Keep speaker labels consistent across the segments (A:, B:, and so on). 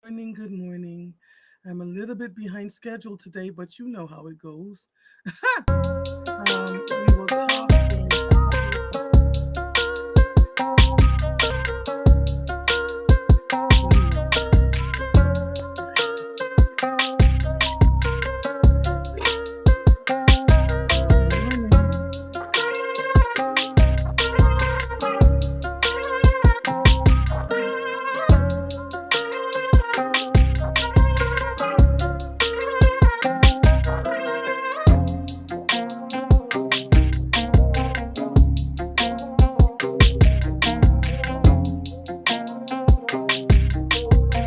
A: morning, good morning. I'm a little bit behind schedule today, but you know how it goes. We will talk in a couple of seconds. One moment.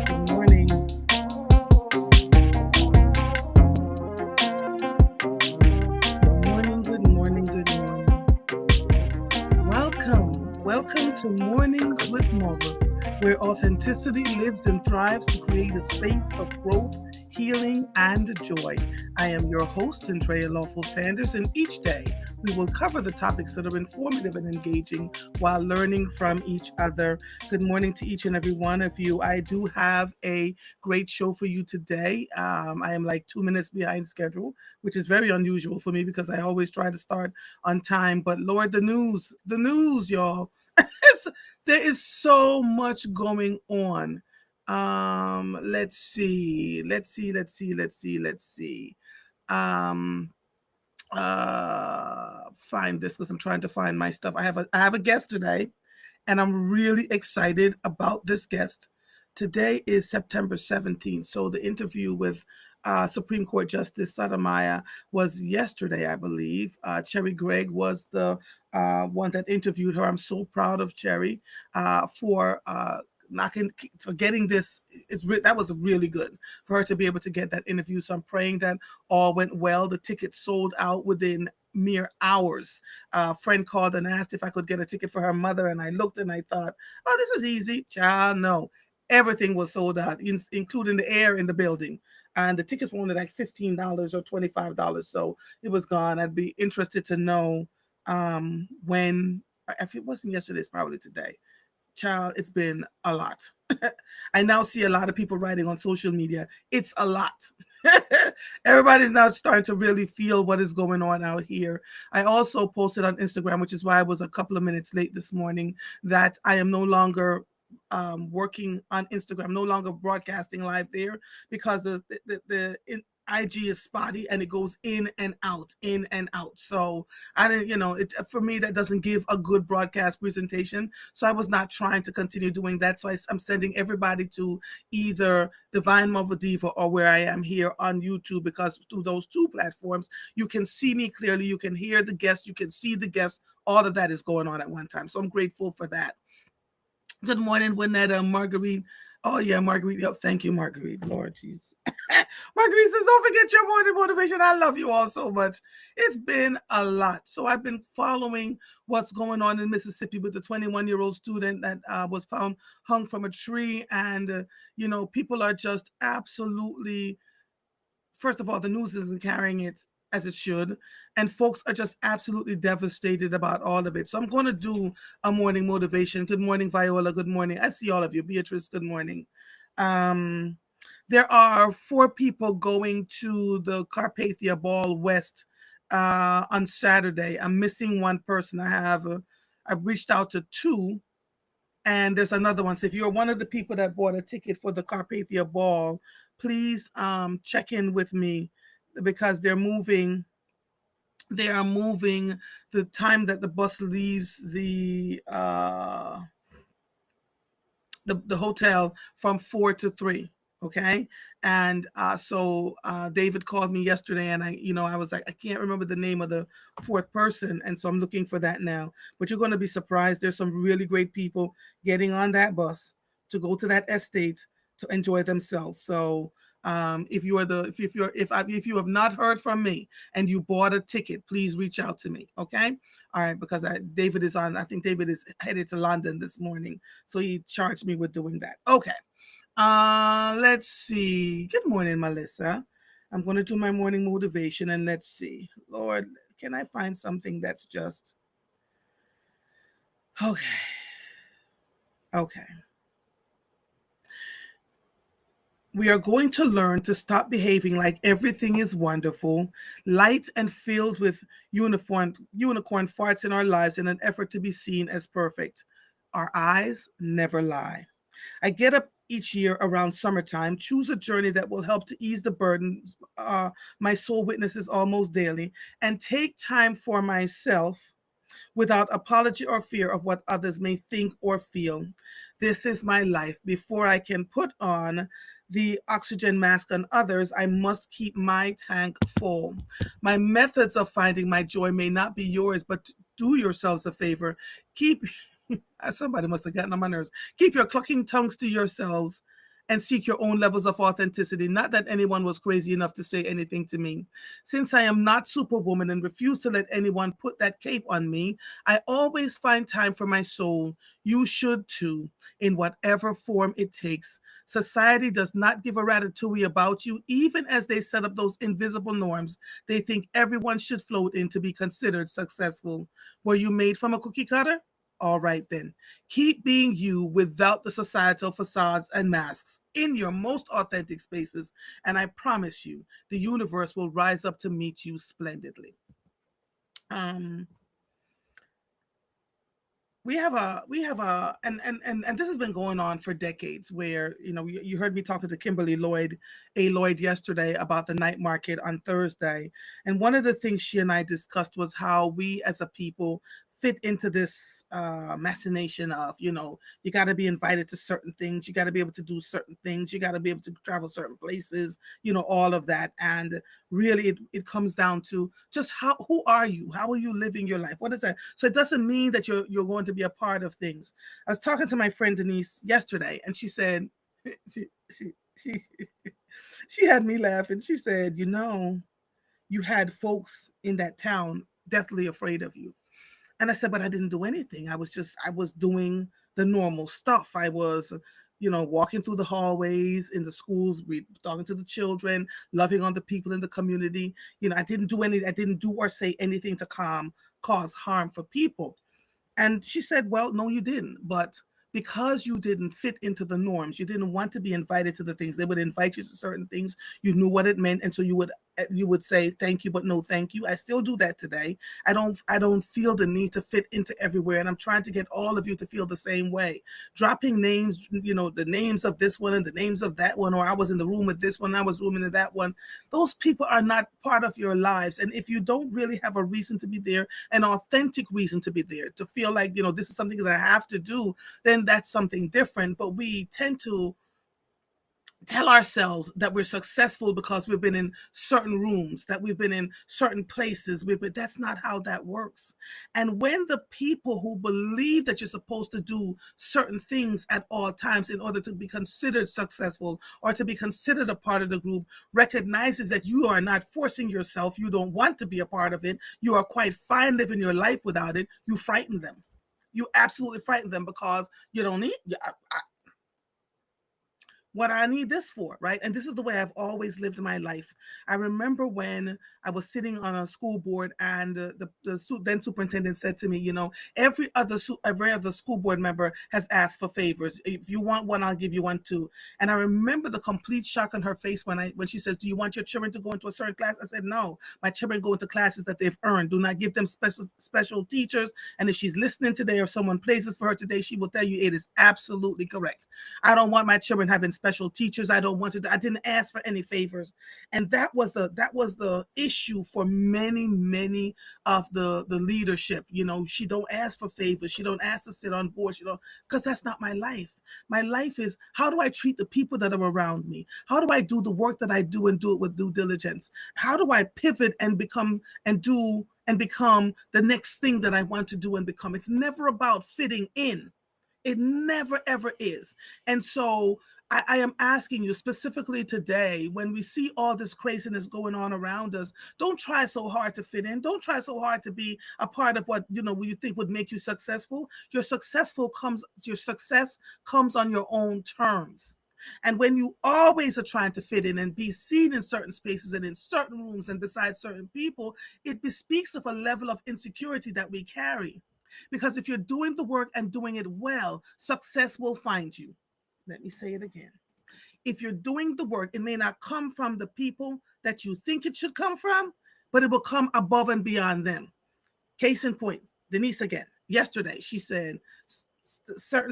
A: Good morning. Good morning. Good morning, good morning, good morning. Welcome to Mornings with Mother, where authenticity lives and thrives to create a space of growth, healing, and joy. I am your host, Andrea Lawful Sanders, and each day we will cover the topics that are informative and engaging while learning from each other. Good morning to each and every one of you. I do have a great show for you today. I am like 2 minutes behind schedule, which is very unusual for me because I always try to start on time. But Lord, the news, y'all. There is so much going on. Let's see. Um, find this because I'm trying to find my stuff. I have a guest today, and I'm really excited about this guest. Today is September 17th, so the interview with Supreme Court Justice Sotomayor was yesterday, I believe. Cherry Gregg was the one that interviewed her. I'm so proud of Cherry for knocking for getting this. That was really good for her to be able to get that interview. So I'm praying that all went well. The tickets sold out within mere hours. A friend called and asked if I could get a ticket for her mother, and I looked and I thought, "Oh, this is easy, child." No, everything was sold out, including the air in the building, and the tickets were only like $15 or $25, so it was gone. I'd be interested to know when. If it wasn't yesterday, it's probably today. Child, it's been a lot. I now see a lot of people writing on social media. It's a lot. Everybody's now starting to really feel what is going on out here. I also posted on Instagram, which is why I was a couple of minutes late this morning, that I am no longer working on Instagram, no longer broadcasting live there because IG is spotty and it goes in and out, in and out. So I didn't, it for me that doesn't give a good broadcast presentation. So I was not trying to continue doing that. So I'm sending everybody to either Divine Mother Diva or where I am here on YouTube, because through those two platforms you can see me clearly, you can hear the guests, you can see the guests. All of that is going on at one time. So I'm grateful for that. Good morning, Winetta, Marguerite. Oh yeah, Marguerite. Yep, thank you, Marguerite. Lord, jeez. Marguerite says, "Don't forget your morning motivation." I love you all so much. It's been a lot. So I've been following what's going on in Mississippi with the 21-year-old student that was found hung from a tree, and people are just absolutely. First of all, the news isn't carrying it as it should, and folks are just absolutely devastated about all of it. So I'm going to do a morning motivation. Good morning, Viola. Good morning. I see all of you. Beatrice, good morning. Um, there are 4 people going to the Carpathia Ball West on Saturday. I'm missing one person. I've reached out to 2, and there's another one. So if you're one of the people that bought a ticket for the Carpathia Ball, please check in with me, because they are moving the time that the bus leaves the hotel from 4 to 3. Okay. And David called me yesterday, and I was like, I can't remember the name of the 4th person. And so I'm looking for that now. But you're going to be surprised. There's some really great people getting on that bus to go to that estate to enjoy themselves. So if you are the if you have not heard from me and you bought a ticket, please reach out to me. Okay. All right, because David is on. I think David is headed to London this morning, so he charged me with doing that. Okay. Let's see. Good morning, Melissa. I'm going to do my morning motivation, and let's see. Lord, can I find something that's just okay? Okay. We are going to learn to stop behaving like everything is wonderful, light, and filled with unicorn farts in our lives in an effort to be seen as perfect. Our eyes never lie. I get up each year around summertime, choose a journey that will help to ease the burdens my soul witnesses almost daily, and take time for myself without apology or fear of what others may think or feel. This is my life. Before I can put on the oxygen mask on others, I must keep my tank full. My methods of finding my joy may not be yours, but do yourselves a favor. Keep somebody must have gotten on my nerves. Keep your clucking tongues to yourselves and seek your own levels of authenticity. Not that anyone was crazy enough to say anything to me. Since I am not Superwoman and refuse to let anyone put that cape on me, I always find time for my soul. You should too, in whatever form it takes. Society does not give a ratatouille about you, even as they set up those invisible norms they think everyone should float in to be considered successful. Were you made from a cookie cutter? All right, then. Keep being you without the societal facades and masks in your most authentic spaces, and I promise you, the universe will rise up to meet you splendidly. Um, and this has been going on for decades where you heard me talking to Kimberly Lloyd A. Lloyd yesterday about the night market on Thursday, and one of the things she and I discussed was how we as a people fit into this machination of, you got to be invited to certain things, you got to be able to do certain things, you got to be able to travel certain places, all of that. And really it comes down to just who are you, how are you living your life, what is that? So it doesn't mean that you're going to be a part of things. I was talking to my friend Denise yesterday, and she said she she had me laughing. She said, you had folks in that town deathly afraid of you. And I said, but I didn't do anything. I was doing the normal stuff. I was, walking through the hallways in the schools, talking to the children, loving on the people in the community. I didn't do or say anything to cause harm for people. And she said, well, no, you didn't. But because you didn't fit into the norms, you didn't want to be invited to the things. They would invite you to certain things. You knew what it meant. And so you would say thank you, but no thank you. I still do that today. I don't feel the need to fit into everywhere. And I'm trying to get all of you to feel the same way. Dropping names, the names of this one and the names of that one, or I was in the room with this one, I was rooming in that one. Those people are not part of your lives. And if you don't really have a reason to be there, an authentic reason to be there, to feel like, this is something that I have to do, then that's something different. But we tend to tell ourselves that we're successful because we've been in certain rooms, that we've been in certain places. But that's not how that works. And when the people who believe that you're supposed to do certain things at all times in order to be considered successful or to be considered a part of the group recognizes that you are not forcing yourself, you don't want to be a part of it, you are quite fine living your life without it, you frighten them. You absolutely frighten them because you don't need. What I need this for, right? And this is the way I've always lived my life. I remember when I was sitting on a school board, and the then superintendent said to me, every other school board member has asked for favors. If you want one, I'll give you one too. And I remember the complete shock on her face when she says, "Do you want your children to go into a certain class?" I said, "No, my children go into classes that they've earned. Do not give them special teachers." And if she's listening today, or someone plays this for her today, she will tell you it is absolutely correct. I don't want my children having special teachers. I don't want to. I didn't ask for any favors, and that was the issue for many of the leadership. She don't ask for favors. She don't ask to sit on board. Because that's not my life. My life is, how do I treat the people that are around me? How do I do the work that I do and do it with due diligence? How do I pivot and become the next thing that I want to do and become? It's never about fitting in. It never, ever is. And so I am asking you specifically today, when we see all this craziness going on around us, don't try so hard to fit in. Don't try so hard to be a part of what you think would make you successful. Your success comes on your own terms. And when you always are trying to fit in and be seen in certain spaces and in certain rooms and beside certain people, it bespeaks of a level of insecurity that we carry. Because if you're doing the work and doing it well, success will find you. Let me say it again. if you're doing the work, it may not come from the people that you think it should come from, but it will come above and beyond them. Case in point, Denise again. Yesterday, she said,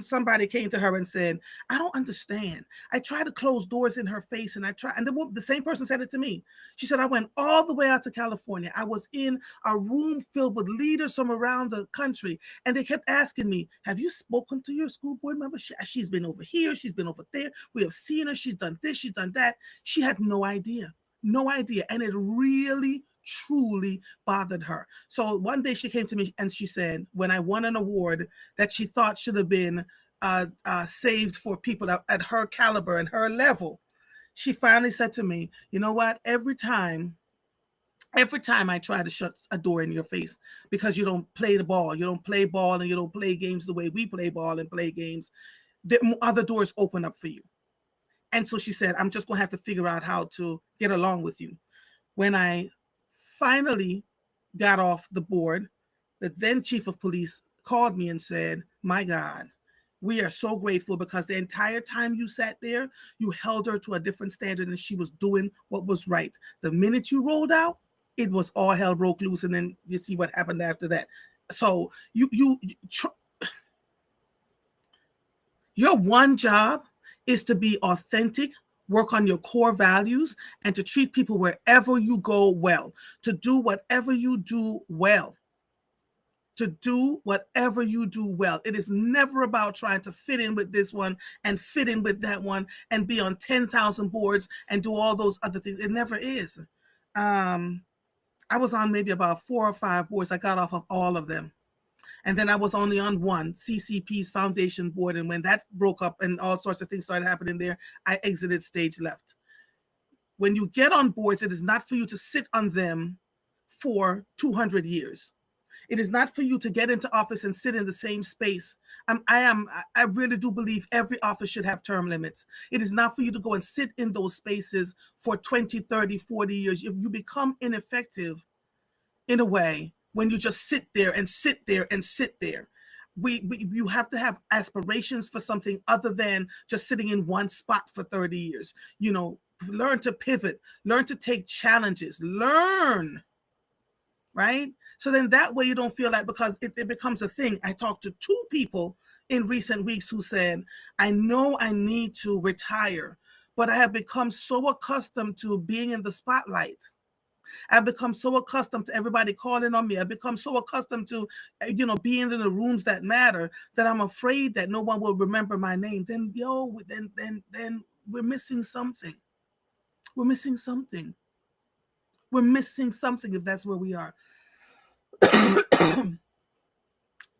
A: somebody came to her and said, I don't understand. I try to close doors in her face and the same person said it to me. She said, I went all the way out to California. I was in a room filled with leaders from around the country. And they kept asking me, have you spoken to your school board member? She's been over here. She's been over there. We have seen her. She's done this. She's done that. She had no idea. No idea. And it really, truly bothered her. So one day she came to me and she said, when I won an award that she thought should have been saved for people at her caliber and her level, she finally said to me, you know what? Every time I try to shut a door in your face because you don't play the ball, you don't play ball and you don't play games the way we play ball and play games, the other doors open up for you. And so she said, I'm just going to have to figure out how to get along with you. When I finally got off the board, the then chief of police called me and said, my God, we are so grateful because the entire time you sat there, you held her to a different standard and she was doing what was right. The minute you rolled out, it was all hell broke loose. And then you see what happened after that. So your one job is to be authentic, work on your core values, and to treat people wherever you go well, to do whatever you do well. To do whatever you do well. It is never about trying to fit in with this one and fit in with that one and be on 10,000 boards and do all those other things. It never is. I was on maybe about 4 or 5 boards. I got off of all of them. And then I was only on one, CCP's foundation board. And when that broke up and all sorts of things started happening there, I exited stage left. When you get on boards, it is not for you to sit on them for 200 years. It is not for you to get into office and sit in the same space. I really do believe every office should have term limits. It is not for you to go and sit in those spaces for 20, 30, 40 years. If you become ineffective in a way when you just sit there and sit there and sit there. You have to have aspirations for something other than just sitting in one spot for 30 years. You know, learn to pivot, learn to take challenges, learn, right? So then that way you don't feel like, because it becomes a thing. I talked to 2 people in recent weeks who said, I know I need to retire, but I have become so accustomed to being in the spotlight. I've become so accustomed to everybody calling on me. I've become so accustomed to, being in the rooms that matter that I'm afraid that no one will remember my name. Then we're missing something. We're missing something. We're missing something if that's where we are.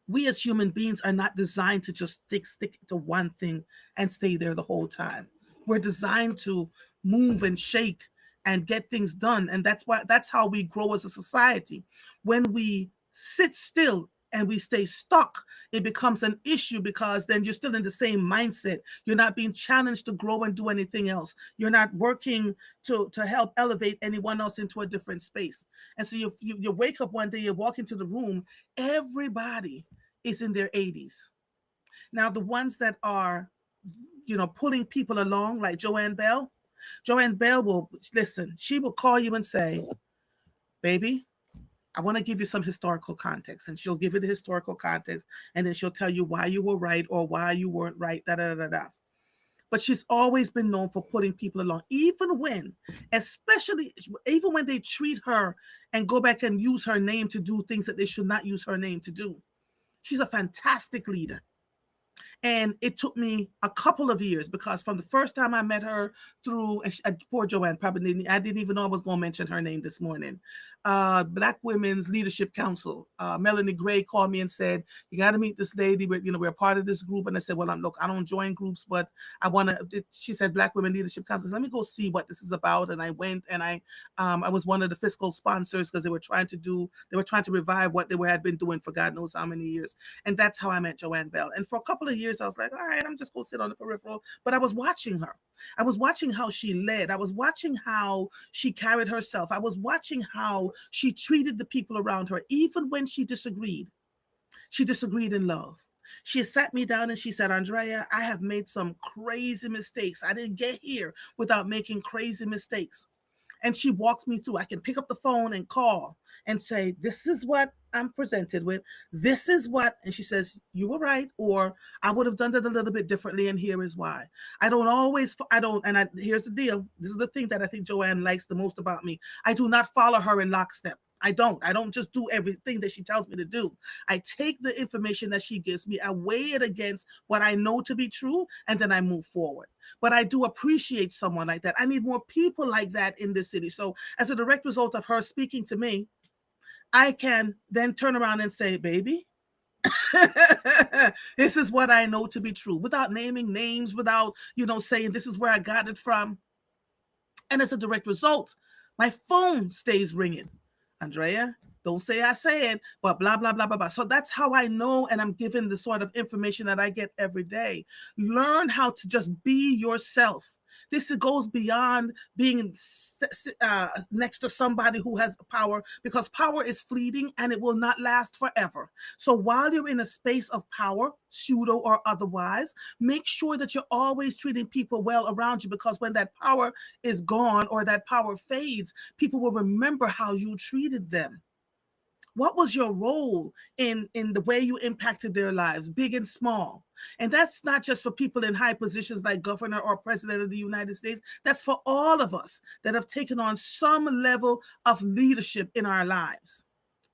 A: We as human beings are not designed to just stick to one thing and stay there the whole time. We're designed to move and shake and get things done. And that's how we grow as a society. When we sit still and we stay stuck, it becomes an issue because then you're still in the same mindset. You're not being challenged to grow and do anything else. You're not working to help elevate anyone else into a different space. And so you wake up one day, you walk into the room, everybody is in their 80s. Now, the ones that are, pulling people along, like Joanne Bell will listen. She will call you and say, baby, I want to give you some historical context. And she'll give you the historical context. And then she'll tell you why you were right or why you weren't right, But she's always been known for putting people along, even when they treat her and go back and use her name to do things that they should not use her name to do. She's a fantastic leader. And it took me a couple of years, because from the first time I met her through, poor Joanne, I didn't even know I was going to mention her name this morning. Black Women's Leadership Council. Melanie Gray called me and said, you got to meet this lady. We're part of this group. And I said, well, I don't join groups, but I want to, she said, Black Women Leadership Council. Let me go see what this is about. And I went and I was one of the fiscal sponsors, because they were trying to revive what they had been doing for God knows how many years. And that's how I met Joanne Bell. And for a couple of years, I was like, all right, I'm just going to sit on the peripheral. But I was watching her. I was watching how she led. I was watching how she carried herself. I was watching how she treated the people around her. Even when she disagreed in love. She sat me down and she said, Andrea, I have made some crazy mistakes. I didn't get here without making crazy mistakes. And she walks me through. I can pick up the phone and call and say, this is what I'm presented with. This is what, and she says, you were right, or I would have done it a little bit differently, and here is why. Here's the deal. This is the thing that I think Joanne likes the most about me. I do not follow her in lockstep. I don't just do everything that she tells me to do. I take the information that she gives me, I weigh it against what I know to be true, and then I move forward. But I do appreciate someone like that. I need more people like that in this city. So as a direct result of her speaking to me, I can then turn around and say, baby, this is what I know to be true, without naming names, without, saying this is where I got it from. And as a direct result, my phone stays ringing. Andrea, don't say I said, but blah, blah, blah, blah, blah. So that's how I know, and I'm given the sort of information that I get every day. Learn how to just be yourself. This goes beyond being next to somebody who has power, because power is fleeting and it will not last forever. So while you're in a space of power, pseudo or otherwise, make sure that you're always treating people well around you, because when that power is gone or that power fades, people will remember how you treated them. What was your role in the way you impacted their lives, big and small? And that's not just for people in high positions like governor or president of the United States. That's for all of us that have taken on some level of leadership in our lives.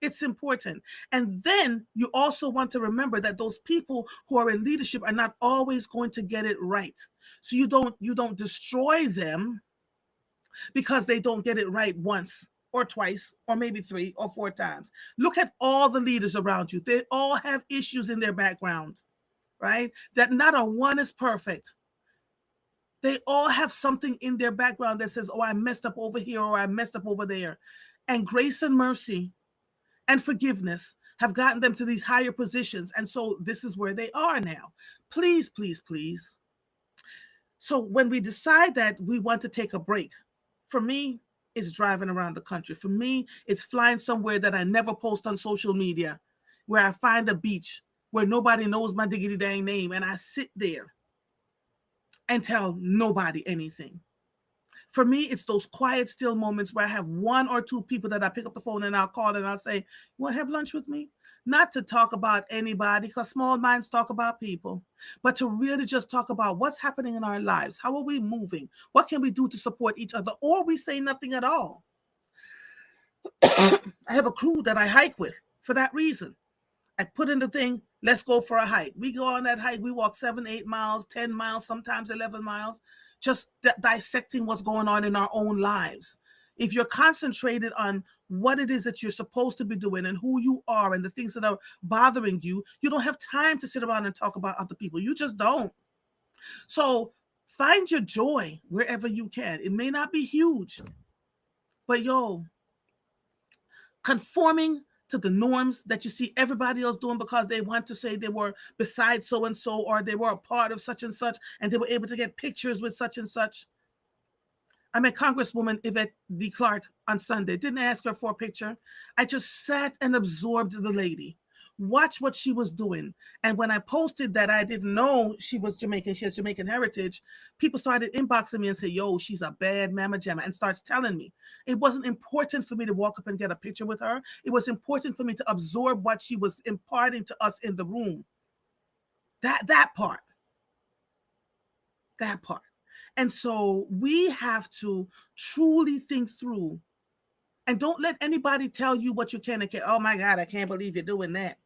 A: It's important. And then you also want to remember that those people who are in leadership are not always going to get it right. So you don't destroy them because they don't get it right once or twice or maybe 3 or 4 times. Look at all the leaders around you. They all have issues in their background, right? That not a one is perfect. They all have something in their background that says, oh, I messed up over here or I messed up over there. And grace and mercy and forgiveness have gotten them to these higher positions. And so this is where they are now. Please, please, please. So when we decide that we want to take a break, for me, it's driving around the country. For me, it's flying somewhere that I never post on social media, where I find a beach where nobody knows my diggity dang name, and I sit there and tell nobody anything. For me, it's those quiet, still moments where I have 1 or 2 people that I pick up the phone and I'll call and I'll say, you want to have lunch with me? Not to talk about anybody, because small minds talk about people, but to really just talk about what's happening in our lives. How are we moving? What can we do to support each other? Or we say nothing at all. I have a crew that I hike with for that reason. I put in the thing, let's go for a hike. We go on that hike. We walk 7, 8 miles, 10 miles, sometimes 11 miles, just dissecting what's going on in our own lives. If you're concentrated on what it is that you're supposed to be doing and who you are and the things that are bothering you, you don't have time to sit around and talk about other people. You just don't. So find your joy wherever you can. It may not be huge, but conforming to the norms that you see everybody else doing because they want to say they were beside so and so, or they were a part of such and such, and they were able to get pictures with such and such. I met Congresswoman Yvette D. Clarke on Sunday. Didn't ask her for a picture. I just sat and absorbed the lady. Watch what she was doing. And when I posted that I didn't know she was Jamaican, she has Jamaican heritage, people started inboxing me and say, yo, she's a bad mama jamma, and starts telling me. It wasn't important for me to walk up and get a picture with her. It was important for me to absorb what she was imparting to us in the room. That part. And so we have to truly think through, and don't let anybody tell you what you can and can't. Oh my God, I can't believe you're doing that.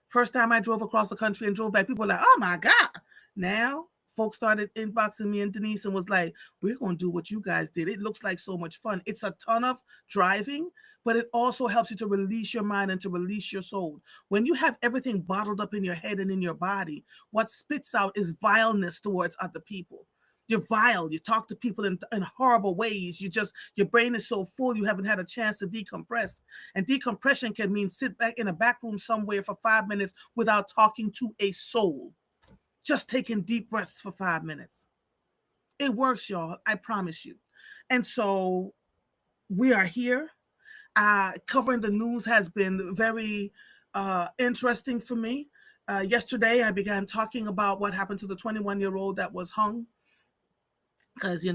A: First time I drove across the country and drove back, people were like, oh my God. Now, folks started inboxing me and Denise and was like, we're going to do what you guys did. It looks like so much fun. It's a ton of driving, but it also helps you to release your mind and to release your soul. When you have everything bottled up in your head and in your body, what spits out is vileness towards other people. You're vile. You talk to people in horrible ways. Your brain is so full, you haven't had a chance to decompress. And decompression can mean sit back in a back room somewhere for 5 minutes without talking to a soul. Just taking deep breaths for 5 minutes. It works, y'all. I promise you. And so we are here. Covering the news has been very interesting for me. Yesterday, I began talking about what happened to the 21-year-old that was hung because,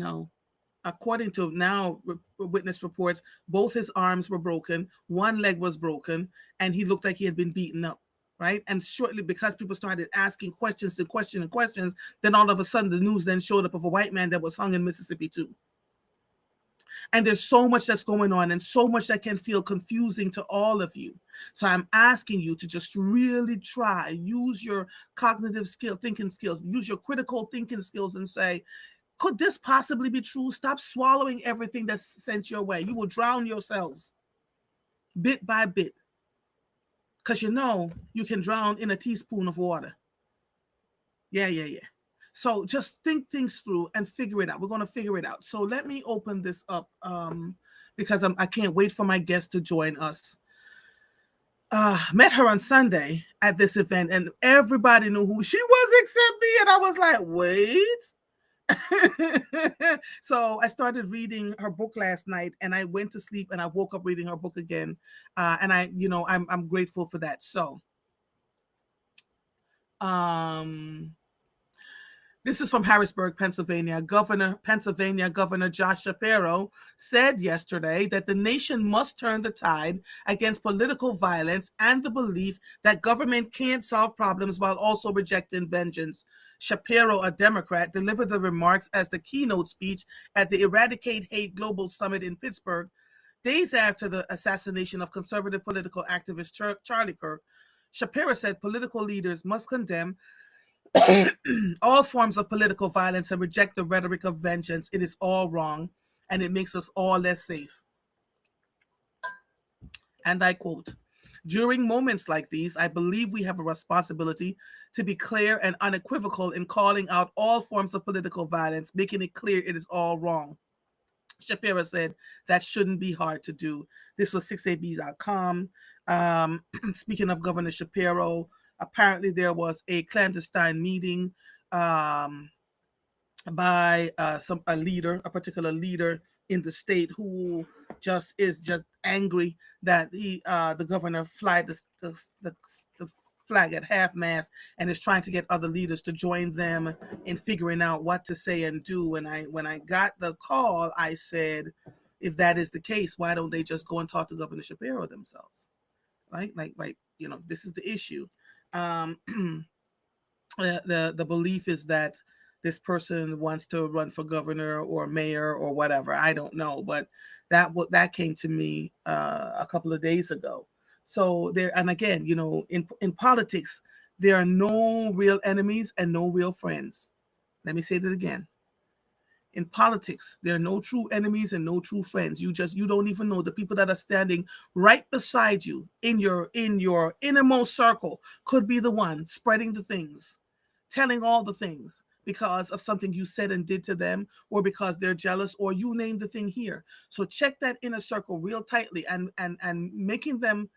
A: according to now witness reports, both his arms were broken, one leg was broken, and he looked like he had been beaten up. Right. And shortly, because people started asking questions and questions and questions, then all of a sudden the news then showed up of a white man that was hung in Mississippi too. And there's so much that's going on and so much that can feel confusing to all of you. So I'm asking you to just really try, use your cognitive thinking skills, use your critical thinking skills and say, could this possibly be true? Stop swallowing everything that's sent your way. You will drown yourselves bit by bit. Because you can drown in a teaspoon of water. Yeah. So just think things through and figure it out. We're going to figure it out. So let me open this up because I can't wait for my guest to join us. Met her on Sunday at this event, and everybody knew who she was except me. And I was like, wait. So I started reading her book last night, and I went to sleep, and I woke up reading her book again. And I'm grateful for that. So, this is from Harrisburg, Pennsylvania. Pennsylvania Governor Josh Shapiro said yesterday that the nation must turn the tide against political violence and the belief that government can't solve problems while also rejecting vengeance. Shapiro, a Democrat, delivered the remarks as the keynote speech at the Eradicate Hate Global Summit in Pittsburgh, days after the assassination of conservative political activist Charlie Kirk. Shapiro said political leaders must condemn all forms of political violence and reject the rhetoric of vengeance. It is all wrong, and it makes us all less safe. And I quote, during moments like these, I believe we have a responsibility to be clear and unequivocal in calling out all forms of political violence, making it clear it is all wrong. Shapiro said that shouldn't be hard to do. This was 6ab.com. Speaking of Governor Shapiro, apparently there was a clandestine meeting by a particular leader in the state who is just angry that the governor flied the flag at half mast and is trying to get other leaders to join them in figuring out what to say and do. And when I got the call, I said, if that is the case, why don't they just go and talk to Governor Shapiro themselves? Right? Like, this is the issue. The belief is that this person wants to run for governor or mayor or whatever. I don't know, but that came to me a couple of days ago. So there, and again, in politics, there are no real enemies and no real friends. Let me say that again. In politics, there are no true enemies and no true friends. You don't even know the people that are standing right beside you in your innermost circle could be the one spreading the things, telling all the things because of something you said and did to them, or because they're jealous, or you name the thing here. So check that inner circle real tightly, and making them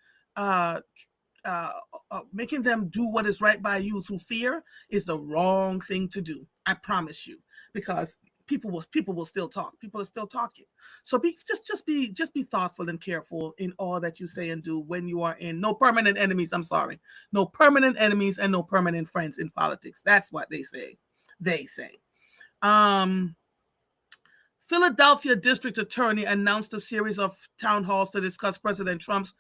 A: making them do what is right by you through fear is the wrong thing to do. I promise you, because people will still talk. People are still talking. So just be thoughtful and careful in all that you say and do when you are in no permanent enemies. I'm sorry, no permanent enemies and no permanent friends in politics. That's what they say. They say. Philadelphia District Attorney announced a series of town halls to discuss President Trump's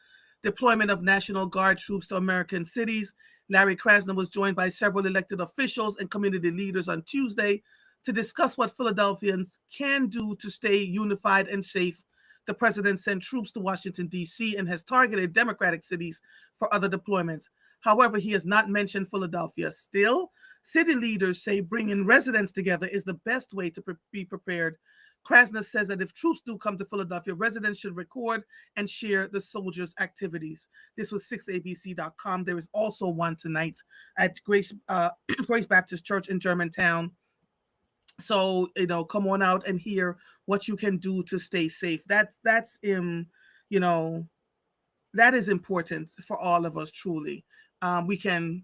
A: deployment of National Guard troops to American cities. Larry Krasner was joined by several elected officials and community leaders on Tuesday to discuss what Philadelphians can do to stay unified and safe. The president sent troops to Washington, D.C. and has targeted Democratic cities for other deployments. However, he has not mentioned Philadelphia. Still, city leaders say bringing residents together is the best way to be prepared. Krasner says that if troops do come to Philadelphia, residents should record and share the soldiers' activities. This was 6abc.com. There is also one tonight at Grace Baptist Church in Germantown. So, come on out and hear what you can do to stay safe. That's that is important for all of us, truly. We can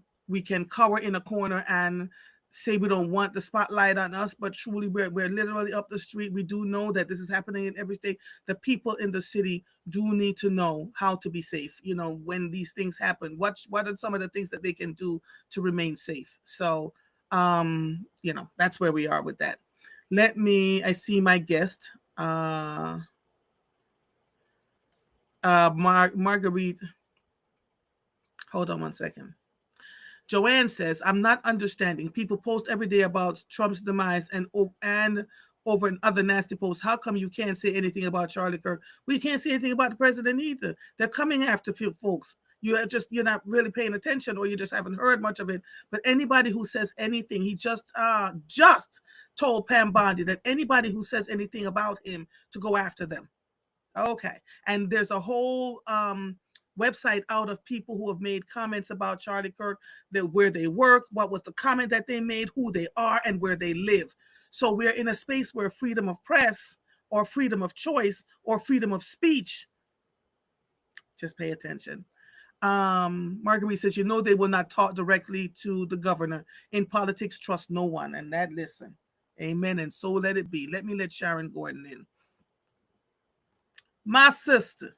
A: cower in a corner and say we don't want the spotlight on us, but truly we're literally up the street. We do know that this is happening in every state. The people in the city do need to know how to be safe. When these things happen, what are some of the things that they can do to remain safe? So, that's where we are with that. I see my guest, Marguerite. Hold on one second. Joanne says, I'm not understanding. People post every day about Trump's demise and over and other nasty posts. How come you can't say anything about Charlie Kirk? We can't say anything about the president either. They're coming after folks. You're not really paying attention, or you just haven't heard much of it. But anybody who says anything, he just told Pam Bondi that anybody who says anything about him to go after them. Okay. And there's a whole website out of people who have made comments about Charlie Kirk, where they work, what was the comment that they made, who they are, and where they live. So we're in a space where freedom of press or freedom of choice or freedom of speech, just pay attention. Marguerite says, they will not talk directly to the governor. In politics, trust no one. And that, listen, amen. And so let it be. Let me let Sharon Gordon in. My sister.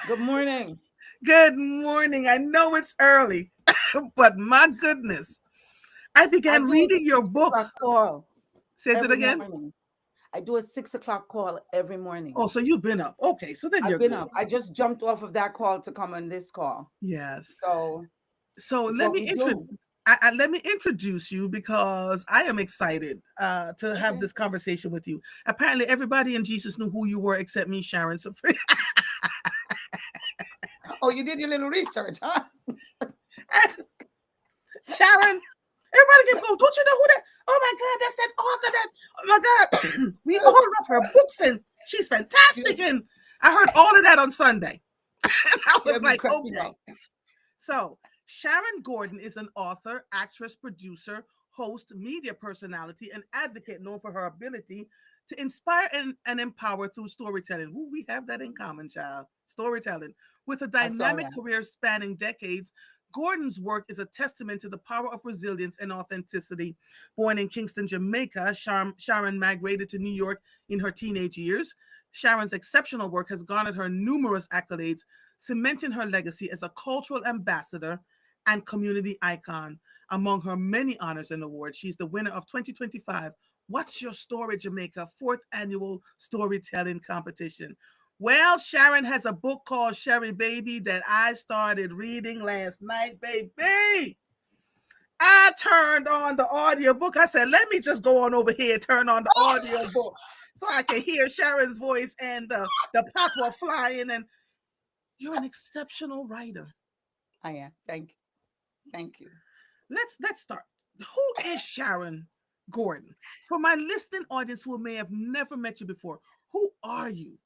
B: Good morning.
A: Good morning. I know it's early, but my goodness. I began reading your book.
B: Call.
A: Say that again.
B: Morning. I do a 6:00 call every morning.
A: Oh, so you've been up. Okay, so then
B: I've been up. I just jumped off of that call to come on this call.
A: Yes.
B: So
A: let me introduce you, because I am excited to have this conversation with you. Apparently, everybody in Jesus knew who you were except me, Sharon. So
B: oh, you did your little research, huh?
A: Sharon, everybody kept going, don't you know who that? Oh my God, that's that author that, oh my God, we all love her books and she's fantastic. And I heard all of that on Sunday. And I was like, okay. So Sharon Gordon is an author, actress, producer, host, media personality, and advocate known for her ability to inspire and empower through storytelling. Ooh, we have that in common, child. Storytelling. With a dynamic career spanning decades, Gordon's work is a testament to the power of resilience and authenticity. Born in Kingston, Jamaica, Sharon migrated to New York in her teenage years. Sharon's exceptional work has garnered her numerous accolades, cementing her legacy as a cultural ambassador and community icon. Among her many honors and awards, she's the winner of 2025 What's Your Story Jamaica 4th Annual Storytelling Competition. Well, Sharon has a book called Sherry Baby that I started reading last night, baby. I turned on the audiobook. I said, let me just go on over here and turn on the audiobook so I can hear Sharon's voice and the patois flying. And you're an exceptional writer.
B: I am. Thank you. Thank you.
A: Let's start. Who is Sharon Gordon? For my listening audience who may have never met you before, who are you?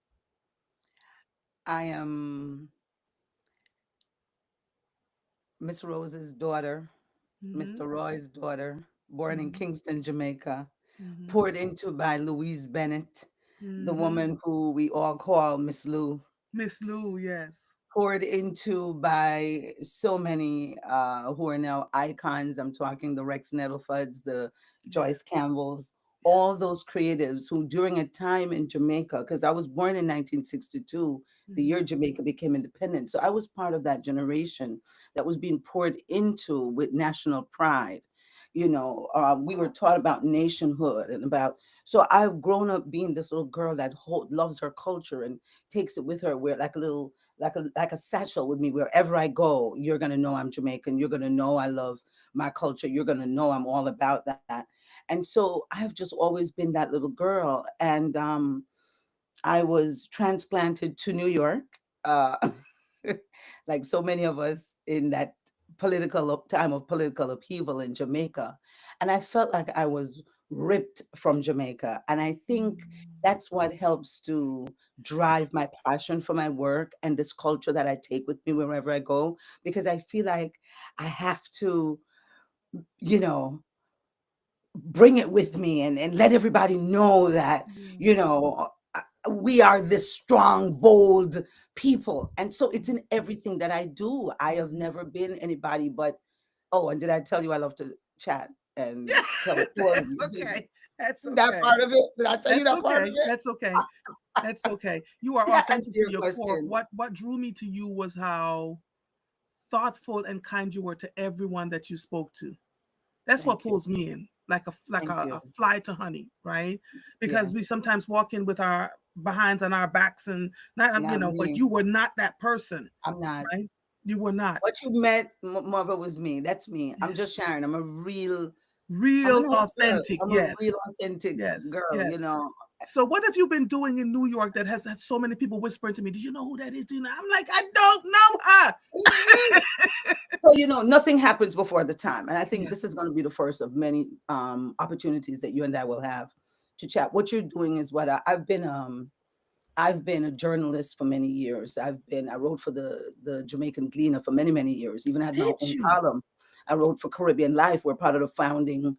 B: I am Miss Rose's daughter, Mr. Roy's daughter, born in Kingston, Jamaica, poured into by Louise Bennett, the woman who we all call Miss Lou.
A: Miss Lou, yes.
B: Poured into by so many who are now icons. I'm talking the Rex Nettlefords, the Joyce Campbells, all those creatives who during a time in Jamaica, because I was born in 1962, the year Jamaica became independent. So I was part of that generation that was being poured into with national pride. We were taught about nationhood and about, so I've grown up being this little girl that loves her culture and takes it with her, where like a satchel with me wherever I go. You're gonna know I'm Jamaican. You're gonna know I love my culture. You're gonna know I'm all about that. And so I've just always been that little girl. And I was transplanted to New York, uh, like so many of us in that time of political upheaval in Jamaica. And I felt like I was ripped from Jamaica. And I think that's what helps to drive my passion for my work and this culture that I take with me wherever I go, because I feel like I have to, you know, bring it with me and let everybody know that, we are this strong, bold people. And so it's in everything that I do. I have never been anybody but, oh, and did I tell you I love to chat? and
A: Yeah,
B: tell stories.
A: that's okay. That's
B: That
A: okay.
B: part of it? Did I tell you
A: That's
B: that part of
A: okay.
B: it?
A: That's okay. That's okay. You are
B: Did I answer
A: authentic to
B: your
A: your core.
B: question?
A: What drew me to you was how thoughtful and kind you were to everyone that you spoke to. That's what
B: Thank you.
A: pulls me in, like
B: Thank you.
A: a fly to honey, right? Because we
B: Yes.
A: sometimes walk in with our behinds on our backs and not,
B: Not
A: but
B: me.
A: you were not that person,
B: I'm not.
A: right? You were not.
B: What you met, mother, was me. That's me. I'm just
A: Yes.
B: Sharon. I'm a
A: Real
B: nice girl.
A: authentic.
B: I'm a real
A: Yes.
B: authentic
A: Yes.
B: girl, you
A: Yes.
B: know.
A: So what have you been doing in New York that has had so many people whispering to me, do you know who that is? Do you know? I'm like, I don't know her.
B: So, nothing happens before the time. And I think
A: Yes.
B: this is going to be the first of many opportunities that you and I will have to chat. What you're doing is what I've been a journalist for many years. I wrote for the Jamaican Gleaner for many, many years, even had my
A: Did
B: own
A: you?
B: column. I wrote for Caribbean Life. We're part of the founding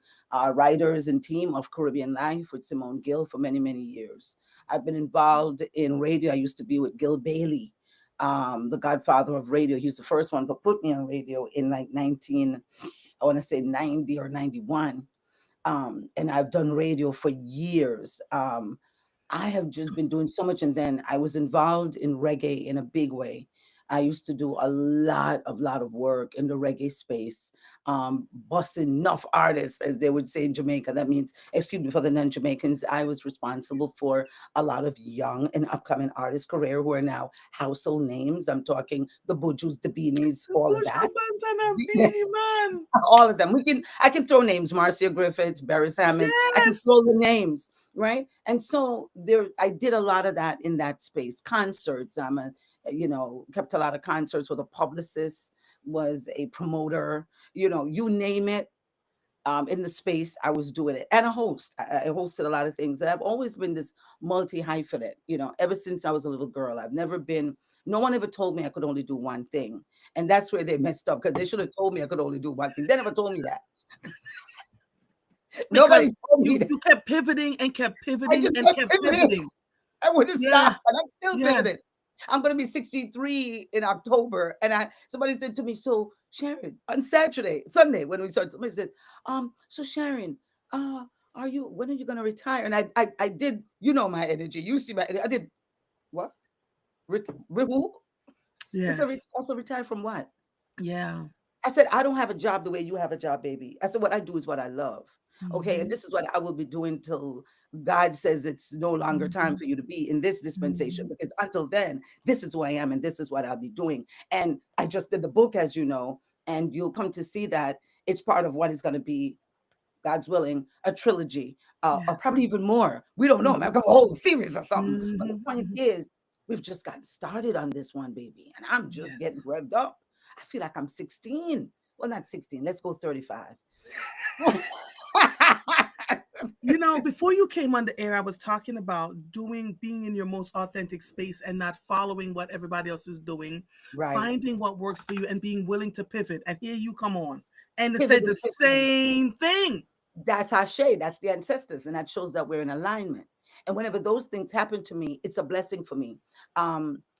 B: writers and team of Caribbean Life with Simone Gill for many, many years. I've been involved in radio. I used to be with Gil Bailey, the godfather of radio. He was the first one to put me on radio in like I want to say 90 or 91. And I've done radio for years. I have just been doing so much. And then I was involved in reggae in a big way. I used to do a lot of work in the reggae space, busting enough artists, as they would say in Jamaica. That means, excuse me for the non-Jamaicans, I was responsible for a lot of young and upcoming artists' career who are now household names. I'm talking the Bujus, the Beanies, all of
A: Buju
B: that.
A: Banton Beanie Man.
B: All of them. I can throw names: Marcia Griffiths, Barry Salmon. I can
A: Yes.
B: throw the names, right? And so I did a lot of that in that space. Concerts. Kept a lot of concerts with a publicist, was a promoter. You name it. In the space, I was doing it, and a host. I hosted a lot of things, and I've always been this multi hyphenate. Ever since I was a little girl, I've never been. No one ever told me I could only do one thing, and that's where they messed up, because they should have told me I could only do one thing. They never told me that.
A: Because
B: Nobody told me
A: you
B: that.
A: you kept pivoting and kept
B: I
A: pivoting
B: just
A: and
B: kept
A: kept
B: pivoting.
A: pivoting.
B: I wouldn't
A: Yeah.
B: stop, and I'm still pivoting.
A: Yes.
B: I'm gonna be 63 in October, and somebody said to me, "So Sharon, on Sunday when we started, somebody said, so Sharon, uh, when are you gonna retire?" And I did, my energy. You see my energy. I did what? Who? They said,
A: Yes.
B: "Also retire from what?"
A: Yeah.
B: I said, "I don't have a job the way you have a job, baby." I said, "What I do is what I love." Okay. And
A: Mhm.
B: this is what I will be doing till God says it's no longer time
A: Mhm.
B: for you to be in this dispensation.
A: Mhm.
B: Because until then, this is who I am and this is what I'll be doing. And I just did the book, as you know, and you'll come to see that it's part of what is going to be, God's willing, a trilogy, or
A: Yes.
B: probably even more. We don't know. Maybe
A: Mhm.
B: a whole series or something. But the
A: Mhm.
B: point
A: Mhm.
B: is, we've just gotten started on this one, baby. And I'm just getting
A: Yes.
B: revved up. I feel like I'm 16. Well, not 16. Let's go 35.
A: Before you came on the air, I was talking about being in your most authentic space and not following what everybody else is doing,
B: Right.
A: finding what works for you and being willing to pivot. And here you come on. And it said the
B: Pivoting, pivoting.
A: same thing.
B: That's our shade. That's the ancestors. And that shows that we're in alignment. And whenever those things happen to me, it's a blessing for me.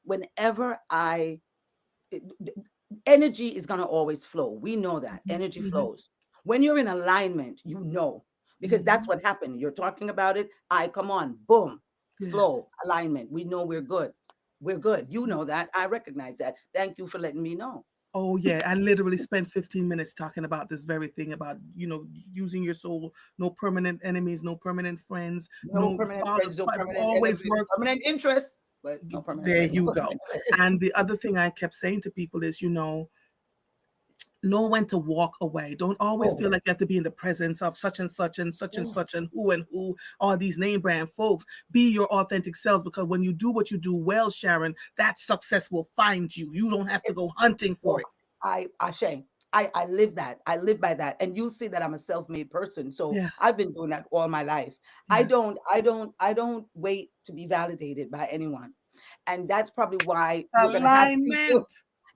B: Whenever energy is going to always flow. We know that
A: Mhm.
B: energy
A: Mhm.
B: flows. When you're in alignment, because that's
A: Mhm.
B: what happened. You're talking about it. Come on, boom, flow,
A: Yes.
B: alignment. We know we're good. We're good. You know that. I recognize that. Thank you for letting me know.
A: Oh yeah, I literally spent 15 minutes talking about this very thing about, using your soul, no permanent enemies, no permanent friends,
B: No
A: no
B: permanent
A: follow,
B: friends, no permanent
A: always
B: enemies,
A: work.
B: permanent interests, but no permanent
A: There
B: friends, no
A: you
B: permanent
A: go. And the other thing I kept saying to people is, know when to walk away. Don't always
B: Oh,
A: feel like you have to be in the presence of such and such
B: oh,
A: and who, all these name brand folks. Be your authentic selves, because when you do what you do well, Sharon, that success will find you. You don't have to
B: it,
A: go hunting for
B: oh,
A: it.
B: Ashe. I live that. I live by that. And you'll see that I'm a self-made person. So
A: Yes.
B: I've been doing that all my life.
A: Yes.
B: I don't wait to be validated by anyone. And that's probably why you're gonna have people.
A: Alignment.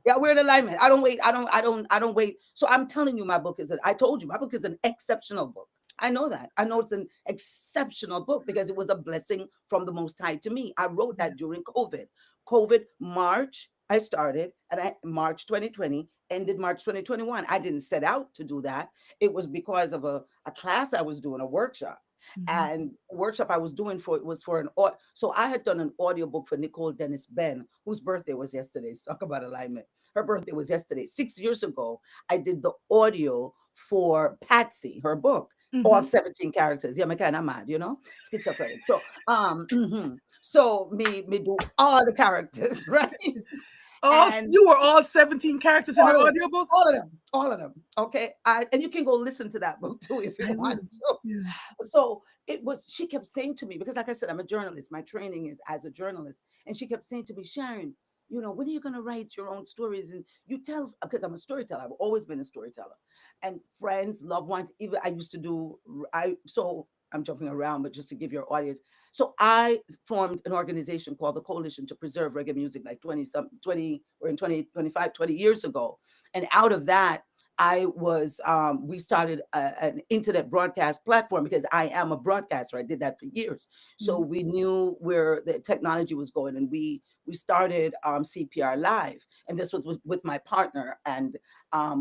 B: Yeah, we're in alignment. I don't wait. I don't wait. So I'm telling you, my book is I told you, my book is an exceptional book. I know that. I know it's an exceptional book because it was a blessing from the Most High to me. I wrote that
A: Yes.
B: during COVID. COVID, March, I started, and March 2020, ended March 2021. I didn't set out to do that. It was because of a class I was doing, a workshop.
A: Mhm.
B: And the workshop I was doing for it was for so I had done an audiobook for Nicole Dennis Ben, whose birthday was yesterday. Let's talk about alignment. Her birthday was yesterday. 6 years ago, I did the audio for Patsy, her book, all
A: Mhm.
B: 17 characters. Yeah, me kind of mad, schizophrenic. So so me do all the characters, right? And
A: You were all 17 characters in her
B: all of them,
A: audiobook?
B: all of them, all of them. Okay. And you can go listen to that book too if you
A: I
B: want
A: will.
B: to.
A: Yeah.
B: So she kept saying to me, because like I said, I'm a journalist. My training is as a journalist. And she kept saying to me, Sharon, when are you going to write your own stories? And you tell, because I'm a storyteller. I've always been a storyteller. And friends, loved ones, even I used to do, so I'm jumping around, but just to give your audience. So I formed an organization called the Coalition to Preserve Reggae Music like 20, or in 2025, 20 years ago. And out of that, we started an internet broadcast platform because I am a broadcaster. I did that for years. So
A: Mhm.
B: we knew where the technology was going, and we started CPR Live. And this was with my partner. And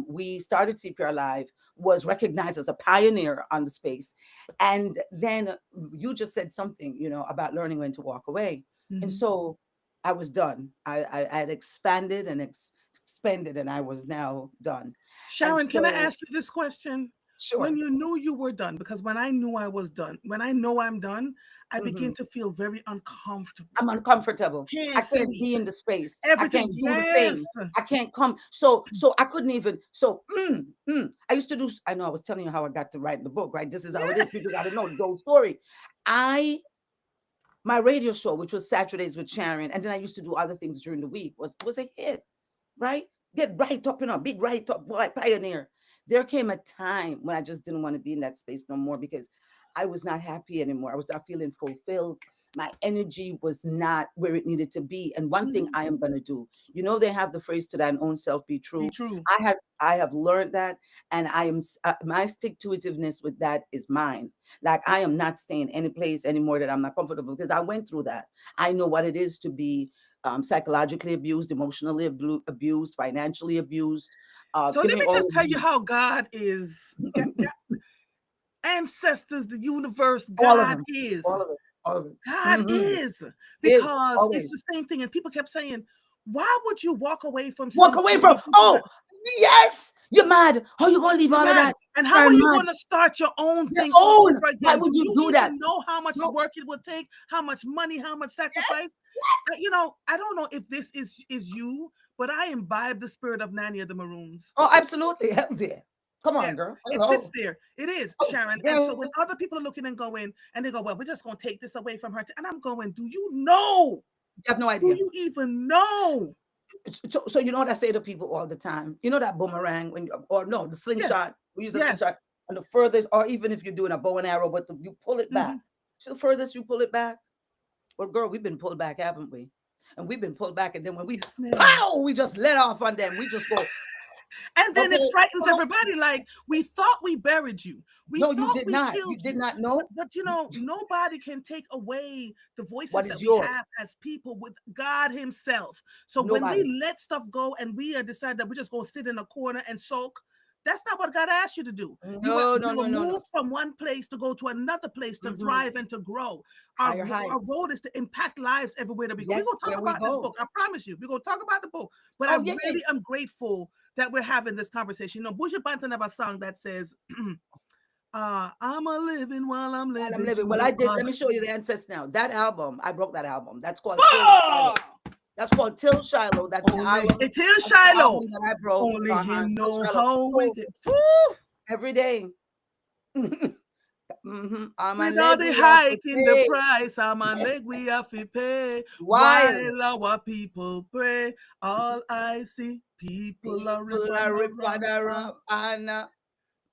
B: we started CPR Live, was recognized as a pioneer on the space. And then you just said something, about learning when to walk away. And
A: Mhm.
B: so I was done. I had expanded and expanded, and I was now done. And
A: Sharon, can I
B: so,
A: ask you this question? When
B: sure.
A: you knew you were done, because when I knew I was done, when I know I'm done, I begin
B: Mhm.
A: to feel very uncomfortable.
B: I'm uncomfortable. I
A: Can't
B: can't
A: sleep.
B: be in the space. I
A: Everything.
B: can't do the
A: Yes.
B: thing. I can't come. So I couldn't even. So I used to do. I know I was telling you how I got to write the book, right? This is how it
A: Yeah.
B: is. People got to know the whole story. I My radio show, which was Saturdays with Sharon, and then I used to do other things during the week, was a hit, right? Get right up, big right up, boy, pioneer. There came a time when I just didn't want to be in that space no more because I was not happy anymore. I was not feeling fulfilled. My energy was not where it needed to be. And one thing
A: Mhm.
B: I am going to do, they have the phrase to thine own self be
A: Be
B: true.
A: true.
B: I have learned that, and my stick to itiveness with that is mine. Like I am not staying any place anymore that I'm not comfortable because I went through that. I know what it is to be psychologically abused, emotionally abused, financially abused.
A: So
B: Give
A: let
B: me
A: me
B: all
A: just
B: of
A: tell you
B: these,
A: how God is. Ancestors, the universe,
B: all of
A: God
B: them,
A: is.
B: all of it, all of it.
A: God
B: Hmm.
A: is.
B: Is
A: Because it's
B: always
A: the same thing. And people kept saying, why would you walk away from
B: walk
A: something
B: away
A: when
B: from.
A: you think
B: Oh, yes, you're mad. How you gonna leave
A: you're
B: all of
A: mad?
B: that?
A: And how
B: You're
A: are you
B: mad.
A: going to start your own
B: Your
A: thing all
B: own.
A: over
B: Why
A: again? Do
B: would you
A: you
B: do that?
A: even know how much
B: No.
A: work it will take? How much money? How much
B: Yes.
A: sacrifice?
B: Yes.
A: I don't know if this is you, but I imbibe the spirit of Nanny of the Maroons.
B: Oh, absolutely. Hell yeah. Come
A: Yeah,
B: on, girl.
A: it sits
B: Hello.
A: there. It is,
B: Oh,
A: Sharon. And so when
B: yes.
A: other people are looking and going, and they go, well, we're just going to take this away from her. And I'm going, do you know?
B: You have no
A: Do
B: idea.
A: you even know?
B: So you know what I say to people all the time? You know that boomerang or no, the
A: Yes,
B: slingshot. We use a
A: yes.
B: slingshot and the furthest, or even if you're doing a bow and arrow, but you pull it back.
A: Hmm.
B: So the furthest you pull it back. Well, girl, we've been pulled back, haven't we? And we've been pulled back, and then when we
A: Yes, ma'am.
B: pow, we just let off on them. We just go,
A: And then
B: okay,
A: it frightens
B: no,
A: everybody. Like, we thought we buried you. We
B: no, you
A: thought
B: did
A: we
B: not. You
A: killed
B: did
A: you.
B: not
A: But,
B: know
A: but nobody can take away the voices
B: what
A: that
B: is
A: we
B: yours.
A: have as people with God Himself. So when we
B: Nobody.
A: let stuff go and we are decide that we're just going to sit in a corner and sulk, that's not what God asked you to do.
B: No, no,
A: We were
B: no, no, no.
A: moved from one place to go to another place to
B: Hmm.
A: thrive and to grow.
B: Higher
A: Our
B: heights.
A: role is to impact lives everywhere that we go. We're
B: Yes,
A: going to talk
B: there we
A: about this
B: go.
A: book. I promise you. We're going to talk about the book. But I
B: Oh, yeah, yeah.
A: really am grateful that we're having this conversation. Buja Banton have a song that says, I'm a living while I'm
B: While I'm
A: living
B: living.
A: to
B: Well,
A: the
B: I did. Let
A: Father.
B: me show you the ancestors now. That album, I broke that album. That's called Till
A: Oh,
B: Shiloh. That's called Till Shiloh. That's the
A: only
B: album.
A: it's Hill
B: That's the
A: Shiloh.
B: album that I broke.
A: Only him
B: Till
A: know
B: Shiloh.
A: how we
B: So
A: get. Woo!
B: every day. I'm a
A: With all
B: leg
A: the
B: we have to
A: hike in the
B: pay.
A: price, I'm a leg we have to pay.
B: While
A: While our people pray, all I see, people are
B: people
A: ripping
B: are
A: around.
B: ripping around and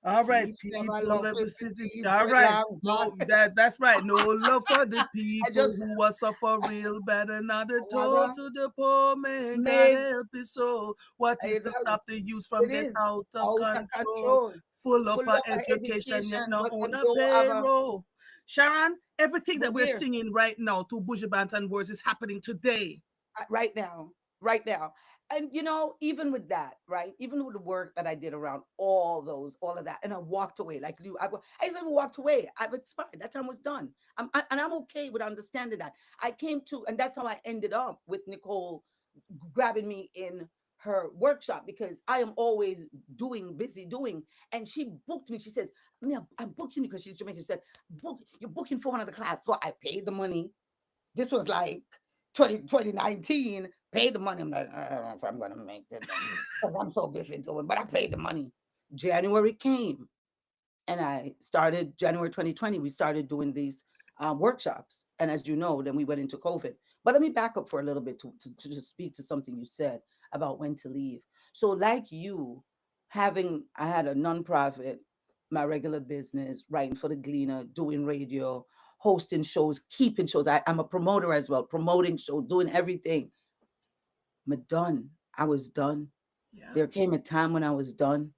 A: All right,
B: teeth never
A: people
B: love
A: of
B: it,
A: the city. All
B: people
A: right,
B: long gone.
A: no, that's right. No love for the
B: I
A: people
B: just
A: who are suffer real bad. Another told
B: another
A: to the poor man, God
B: make
A: help his soul. What is
B: it
A: to stop the youth from
B: it
A: get
B: is
A: out of
B: out of
A: control?
B: control.
A: full up
B: full
A: of
B: of
A: education, yet
B: education,
A: not
B: but
A: on
B: them
A: a
B: don't have a.
A: payroll. Sharon, everything that
B: But
A: we're
B: dear,
A: singing right now to Buju Banton words is happening today.
B: right now, right now. And even with that, right? Even with the work that I did around all of that, and I walked away like you. I just never walked away. I've expired. That time was done. And I'm okay with understanding that. I came to, and that's how I ended up with Nicole grabbing me in her workshop because I am always busy doing. And she booked me. She says, "Yeah, I'm booking you," because she's Jamaican. She said, you're booking for one of the class. So I paid the money. This was like 2019. Paid the money. I'm like, I don't know if I'm gonna make it because I'm so busy doing, but I paid the money. January came and I started January 2020. We started doing these workshops, and as you know, then we went into COVID. But let me back up for a little bit to just speak to something you said about when to leave. So, like you, I had a nonprofit, my regular business, writing for the Gleaner, doing radio, hosting shows, keeping shows. I'm a promoter as well, promoting shows, doing everything. I'm done. I was done.
A: Yeah,
B: There came a time when I was done.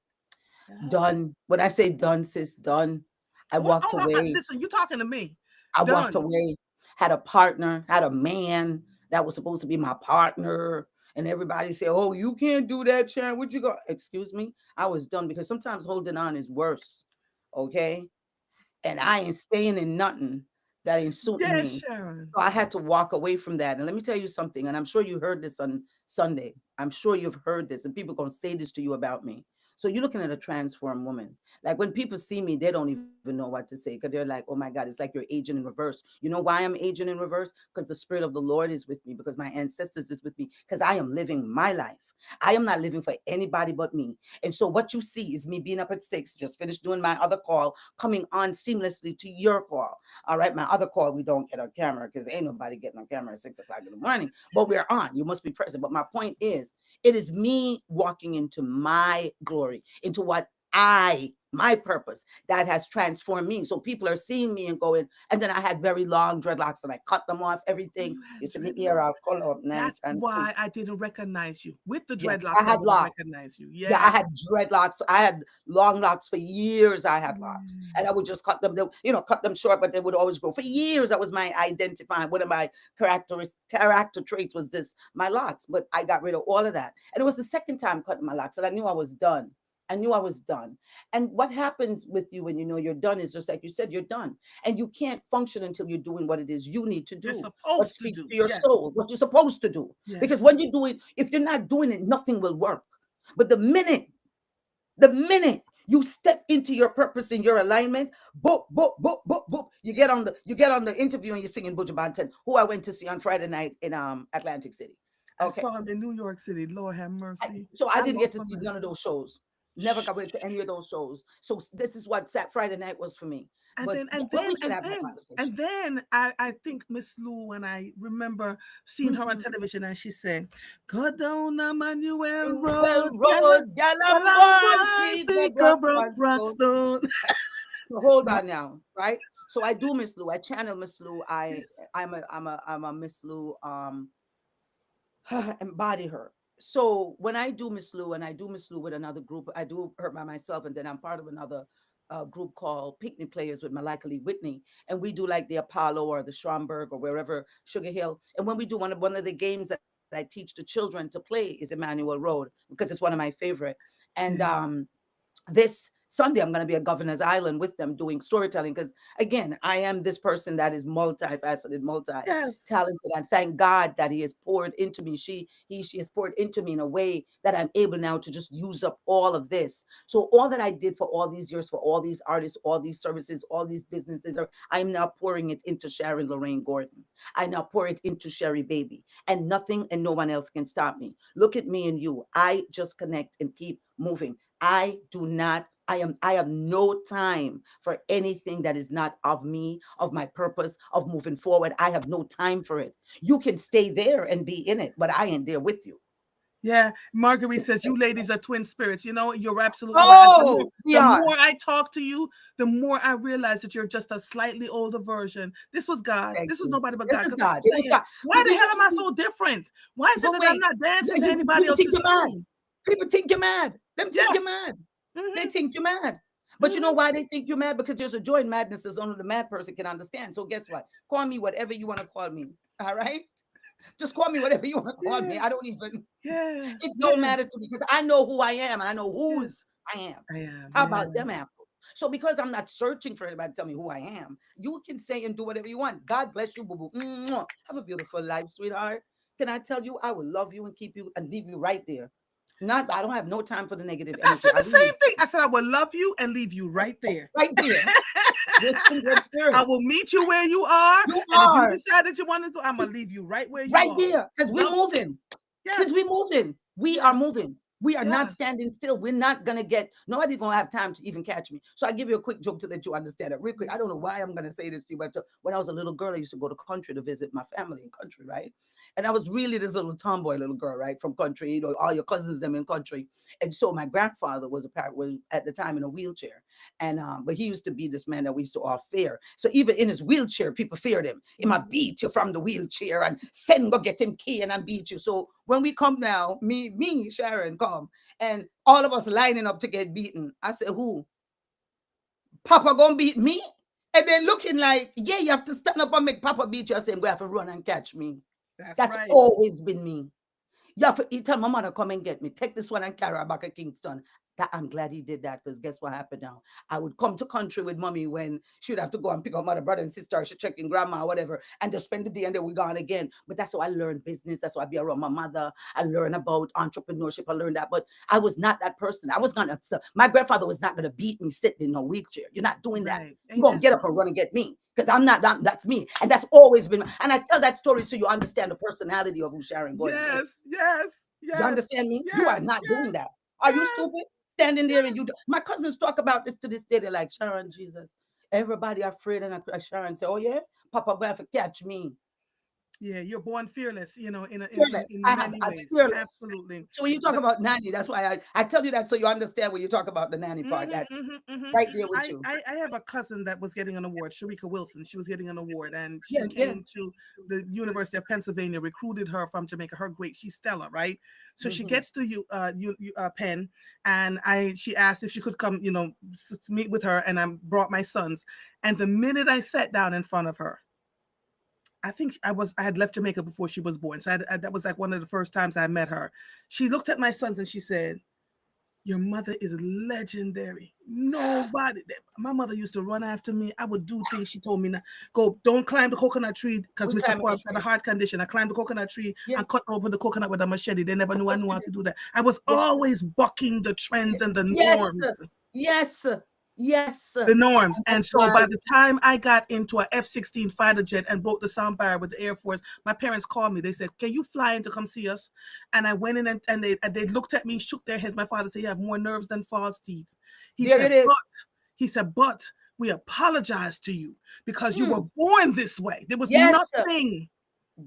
A: yeah.
B: Done. When I say done, sis, done. I walked away.
A: Listen, you talking to me.
B: I walked
A: Done.
B: away. Had a partner, had a man that was supposed to be my partner. And everybody said, "Oh, you can't do that, Sharon. What you go?" Excuse me. I was done because sometimes holding on is worse. Okay. And I ain't staying in nothing that ain't suiting
A: Yes,
B: me.
A: Sharon.
B: So I had to walk away from that. And let me tell you something, and I'm sure you heard this on Sunday. I'm sure you've heard this, and people gonna say this to you about me. So you're looking at a transformed woman. Like when people see me, they don't even know what to say because they're like, "Oh my God, it's like you're aging in reverse." You know why I'm aging in reverse? Because the spirit of the Lord is with me, because my ancestors is with me, because I am living my life. I am not living for anybody but me. And so what you see is me being up at 6, just finished doing my other call, coming on seamlessly to your call. All right, my other call, we don't get on camera because ain't nobody getting on camera at 6 o'clock in the morning, but we're on. You must be present. But my point is, it is me walking into my glory, into what my purpose that has transformed me. So people are seeing me and going, and then I had very long dreadlocks and I cut them off,
A: Oh,
B: everything.
A: you had
B: You see me ear out,
A: dreadlocks.
B: color up
A: That's
B: nice and
A: why I didn't recognize you. With the
B: yeah, I
A: dreadlocks, I
B: had
A: would have
B: locks.
A: recognized you.
B: Yeah, I
A: Yeah.
B: had dreadlocks. I had long locks for years. I had locks, and
A: Mm.
B: I would just cut them. Cut them short, but they would always grow. For years, that was my identifying. One of my character traits was this: my locks. But I got rid of all of that, and it was the second time cutting my locks, and I knew I was done. I knew I was done. And what happens with you when you know you're done is just like you said, you're done, and you can't function until you're doing what it is you need to
A: You're
B: do. What
A: supposed to
B: speaks
A: do.
B: to your
A: Yes.
B: soul, what you're supposed to do. Because
A: Yes.
B: when you do it, if you're not doing it, nothing will work. But the minute you step into your purpose and your alignment, boop, boop, boop, boop, boop, you get on the interview and you're singing Buju Banton, who I went to see on Friday night in Atlantic City.
A: I
B: Okay.
A: saw him in New York City. Lord have mercy.
B: So I
A: I
B: didn't get
A: lost
B: to
A: my
B: see
A: mind.
B: none of those shows. Never got to any of those shows. So this is what Sat Friday night was for me.
A: And
B: But
A: then
B: yeah,
A: and
B: well,
A: then
B: we can
A: and
B: have that
A: then
B: conversation.
A: and then I think Miss Lou, when I remember seeing her on
B: Mhm.
A: television, and she said, "Go down Emmanuel
B: Well,
A: Road,
B: road,
A: Galam
B: Galambon,
A: boy,
B: feed the
A: pick
B: brook
A: up Brook
B: one stone.
A: Brockstone."
B: So hold
A: Yeah,
B: on now, right? So I do Miss Lou. I channel Miss Lou.
A: yes.
B: I'm a Miss Lou embody her. So when I do Miss Lou and I do Miss Lou with another group, I do her by myself, and then I'm part of another group called Picnic Players with Malika Lee Whitney, and we do like the Apollo or the Stromberg or wherever Sugar Hill. And when we do one of the games that I teach the children to play is Emmanuel Road because it's one of my favorite. And
A: Yeah.
B: this Sunday, I'm going to be at Governor's Island with them doing storytelling because, again, I am this person that is multifaceted,
A: Yes.
B: multi-talented, and thank God that He has poured into me. She has poured into me in a way that I'm able now to just use up all of this. So all that I did for all these years, for all these artists, all these services, all these businesses, I'm now pouring it into Sharon Lorraine Gordon. I now pour it into Sherry Baby, and nothing and no one else can stop me. Look at me and you. I just connect and keep moving. I do not, I have no time for anything that is not of me, of my purpose, of moving forward. I have no time for it. You can stay there and be in it, but I ain't there with you.
A: Yeah, Marguerite says you ladies are twin spirits. You know, you're absolutely right. And
B: Oh, we
A: the
B: are.
A: more I talk to you, the more I realize that you're just a slightly older version. This was God.
B: Thank
A: This was
B: you.
A: nobody but
B: This
A: God.
B: is
A: Because I
B: God.
A: keep
B: It was
A: saying,
B: God.
A: why the
B: Do
A: hell
B: you
A: am I
B: see?
A: so different? Why is it
B: But
A: that I'm
B: wait,
A: not dancing to
B: you
A: anybody
B: people think
A: else's
B: you're mad.
A: tune?
B: People think you're mad. Them think
A: Yeah.
B: you're mad. They
A: Hmm.
B: think you're mad. But you know why they think you're mad? Because there's a joy in madness that only the mad person can understand. So guess what? Call me whatever you want to call me. All right? Just call me whatever you want to call me.
A: Yeah.
B: I don't even,
A: Yeah.
B: it don't
A: Yeah.
B: matter to me because I know who I am and I know
A: Yeah.
B: whose I am.
A: I am.
B: How
A: Yeah.
B: about them apples? So because I'm not searching for anybody to tell me who I am, you can say and do whatever you want. God bless you, boo boo. Mwah. Have a beautiful life, sweetheart. Can I tell you, I will love you and keep you and leave you right there. Not, I don't have no time for the negative
A: I
B: energy.
A: said
B: I
A: the
B: really
A: same thing. I said I will love you and leave you right there.
B: right there. Good, good
A: I
B: spirit.
A: will meet you where you are,
B: You
A: and if you
B: are
A: decide that you want to go, I'm gonna leave you right where you
B: right
A: are.
B: there because we're
A: Love still.
B: moving.
A: Yes.
B: Because we're moving. We are
A: Yes.
B: moving. We are not
A: Yes.
B: standing still. We're not gonna get nobody's gonna have time to even catch me. So I give you a quick joke to let you understand it. Real quick. I don't know why I'm gonna say this to you, but when I was a little girl, I used to go to country to visit my family in country, right? And I was really this little tomboy little girl, right? From country, you know, all your cousins them in country. And so my grandfather was was at the time in a wheelchair. And but he used to be this man that we used to all fear. So even in his wheelchair, people feared him. He might beat you from the wheelchair and send go get him key and beat you. So when we come now, me, Sharon, come, and all of us lining up to get beaten. I said, who? Papa gonna beat me? And they're looking like, yeah, you have to stand up and make Papa beat you. I said, we have to run and catch me.
A: That's
B: That's
A: right.
B: always been me. You have to he tell my mother, come and get me. Take this one and carry her back to Kingston. That I'm glad he did that because guess what happened now? I would come to country with mommy when she would have to go and pick up mother, brother, and sister, she checking grandma, or whatever, and just spend the day and then we gone again. But that's how I learned business. That's why I be around my mother. I learned about entrepreneurship. I learned that. But I was not that person. I was gonna my grandfather was not gonna beat me sitting in a wheelchair. You're not doing that.
A: Right.
B: You're
A: Ain't
B: gonna
A: that
B: get up and
A: something?
B: run and get me. Because I'm not that's me. And that's always been and I tell that story so you understand the personality of who Sharon Gordon is.
A: Yes. Yes.
B: You
A: Yes.
B: understand me? You are
A: Yes.
B: not doing
A: Yes.
B: that. Are you
A: Yes.
B: stupid? Standing there and
A: Yes.
B: you my cousins talk about this to this day. They're like, Sharon, Jesus. Everybody afraid and Sharon say, oh yeah, Papa going to catch me.
A: Yeah, you're born fearless, you know,
B: Fearless.
A: in many
B: I'm
A: ways.
B: fearless.
A: Absolutely.
B: So when you talk
A: But
B: about nanny, that's why I tell you that so you understand when you talk about the nanny part.
A: mhm,
B: That
A: mhm, mhm.
B: right there with you.
A: I have a cousin that was getting an award, Sharika Wilson. She was getting an award, and she
B: Yes, yes.
A: came to the University of Pennsylvania, recruited her from Jamaica. Her great, she's Stella, right? So she
B: Mm-hmm.
A: gets to Penn, and she asked if she could come, you know, to meet with her, and I brought my sons. And the minute I sat down in front of her, I think I had left Jamaica before she was born, so that was like one of the first times I met her. She looked at my sons and she said, your mother is legendary. Nobody. My mother used to run after me. I would do things she told me not. Go, don't climb the coconut tree because
B: We
A: Mr.
B: climbing the
A: Forbes had a
B: tree.
A: heart condition. I climbed the coconut tree
B: Yes,
A: and cut open the coconut with a machete. They never knew I
B: yes,
A: knew
B: we
A: how
B: did.
A: to do that. I was
B: Yes,
A: always bucking the trends and the
B: yes,
A: norms.
B: yes, yes.
A: The norms.
B: And
A: And
B: that's
A: so
B: why.
A: by the time I got into a F-16 fighter jet and broke the sound barrier with the Air Force, my parents called me. They said, can you fly in to come see us? And I went in and they looked at me, shook their heads. My father said, you have more nerves than false teeth. He
B: There
A: said,
B: it is.
A: but we apologize to you because you were
B: Mm.
A: born this way. There was
B: Yes,
A: nothing.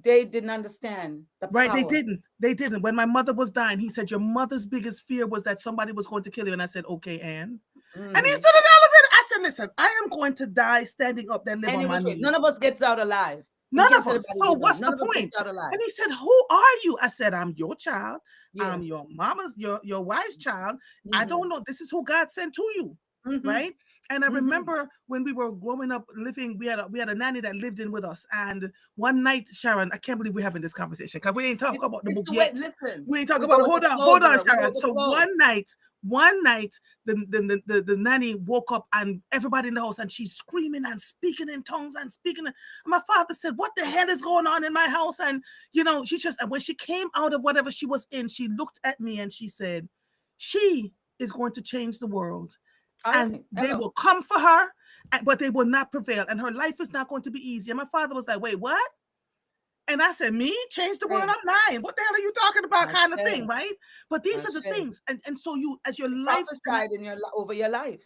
B: they didn't understand the
A: Right, they
B: power.
A: didn't. They didn't. When my mother was dying, he said, your mother's biggest fear was that somebody was going to kill you. And I said, okay, Anne. And he
B: Mm-hmm.
A: stood in the elevator. I said, listen, I am going to die standing up, then live
B: Any
A: on my
B: which way. None
A: knees.
B: of us gets out alive. In
A: None
B: case
A: of us.
B: anybody
A: So
B: didn't know,
A: what's the
B: none of us
A: point?
B: gets out alive.
A: And he said, who are you? I said, I'm your child.
B: Yeah.
A: I'm your mama's, your wife's child. I
B: Mm-hmm.
A: don't know. This is who God sent to you.
B: Mm-hmm.
A: Right. And I
B: Mm-hmm.
A: remember when we were growing up living, we had a nanny that lived in with us. And one night, Sharon, I can't believe we're having this conversation because we ain't talking about the
B: It's
A: book
B: the way.
A: yet.
B: Listen,
A: We ain't talking
B: we
A: about
B: go
A: it.
B: with the flow,
A: Hold on,
B: girl. We go
A: Sharon.
B: with the
A: So
B: flow.
A: one night, the nanny woke up and everybody in the house and she's screaming and speaking in tongues and speaking. And my father said, what the hell is going on in my house? And, you know, and when she came out of whatever she was in, she looked at me and she said, she is going to change the world
B: All
A: and
B: right.
A: they
B: Hello.
A: will come for her, but they will not prevail. And her life is not going to be easy. And my father was like, wait, what? And I said, me? Change the world?
B: Hey,
A: I'm 9. What the hell are you talking about?
B: I
A: Kind of thing,
B: said.
A: right? But these
B: I
A: are the
B: said.
A: things. And so you, as your
B: She
A: life,
B: prophesied in over your life.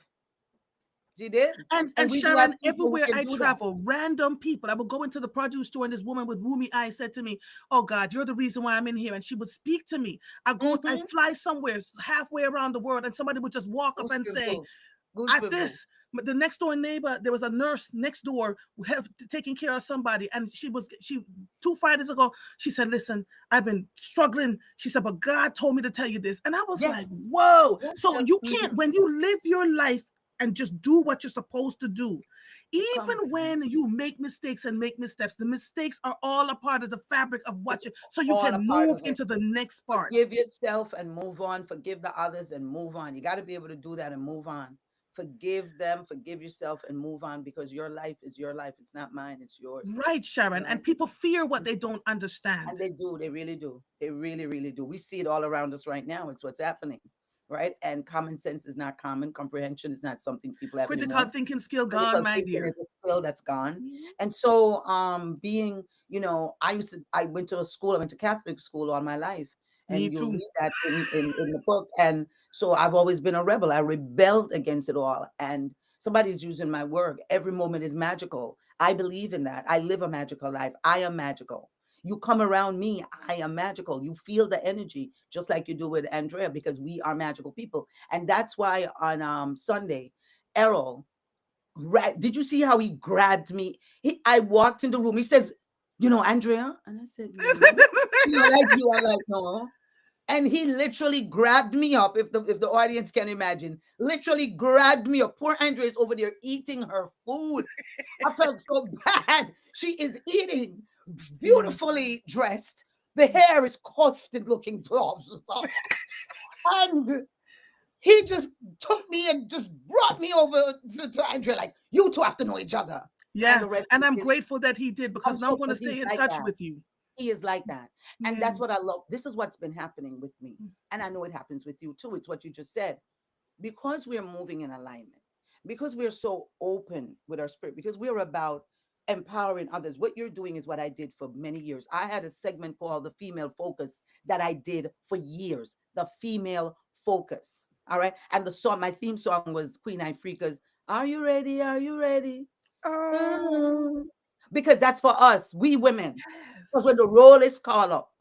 B: She did. And
A: and
B: we do have
A: Sharon,
B: people who
A: everywhere
B: can
A: I
B: do that.
A: travel, random people. I would go into the produce store and this woman with roomy eyes said to me, oh God, you're the reason why I'm in here. And she would speak to me. I
B: Mm-hmm.
A: fly somewhere halfway around the world and somebody would just walk up
B: Goose
A: and say,
B: pimples. Goose
A: at
B: pimples.
A: this, the next door neighbor, there was a nurse next door taking care of somebody, and she 2 Fridays ago, she said, listen, I've been struggling. She said, but God told me to tell you this. And I was
B: Yes.
A: like, whoa.
B: Yes.
A: So you can't,
B: Mm-hmm.
A: when you live your life and just do what you're supposed to do.
B: Come
A: Even
B: on.
A: when you make mistakes and make missteps, the mistakes are all a part of the fabric of what
B: It's
A: you, so you
B: all
A: can
B: a part
A: move
B: of it.
A: into the next part.
B: Forgive yourself and move on. Forgive the others and move on. You got to be able to do that and move on. Forgive them, forgive yourself, and move on because your life is your life. It's not mine, it's yours.
A: Right, Sharon.
B: Right?
A: And people fear what they don't understand.
B: And they do, they really do. They really, really do. We see it all around us right now. It's what's happening, right? And common sense is not common. Comprehension is not something people have
A: Critical
B: anymore.
A: thinking skill gone,
B: Critical
A: my
B: thinking
A: dear.
B: is a skill that's gone.
A: Mhm.
B: And so being, I went to a school, I went to Catholic school all my life.
A: Me
B: And you'll
A: too.
B: read that in the book. And so I've always been a rebel. I rebelled against it all. And somebody's using my word. Every moment is magical. I believe in that. I live a magical life. I am magical. You come around me, I am magical. You feel the energy just like you do with Andrea because we are magical people. And that's why on Sunday, Errol, did you see how he grabbed me? I walked in the room. He says, Andrea? And I said, no. Like you. I'm like, no. And he literally grabbed me up, if the audience can imagine, literally grabbed me up. Poor Andrea is over there eating her food. I felt so bad. She is eating,
A: Yeah.
B: beautifully dressed. The hair is coiffed and looking and he just took me and just brought me over to Andrea, like, you two have to know each other. And
A: Yeah.
B: the rest
A: And
B: is
A: I'm
B: history.
A: grateful that he did
B: I'm
A: because now I'm
B: so
A: going to
B: because he's
A: stay in
B: like
A: touch
B: that.
A: with you.
B: He is like that. And
A: Yeah.
B: that's what I love. This is what's been happening with me. And I know it happens with you too. It's what you just said. Because we're moving in alignment, because we're so open with our spirit, because we're about empowering others. What you're doing is what I did for many years. I had a segment called the Female Focus that I did for years. The Female Focus. All right. And the song, my theme song was Queen Ifrica's Are You Ready? Are You Ready?
A: Oh,
B: Uh, because that's for us, we women. Because when
A: yes.
B: the roll is called up,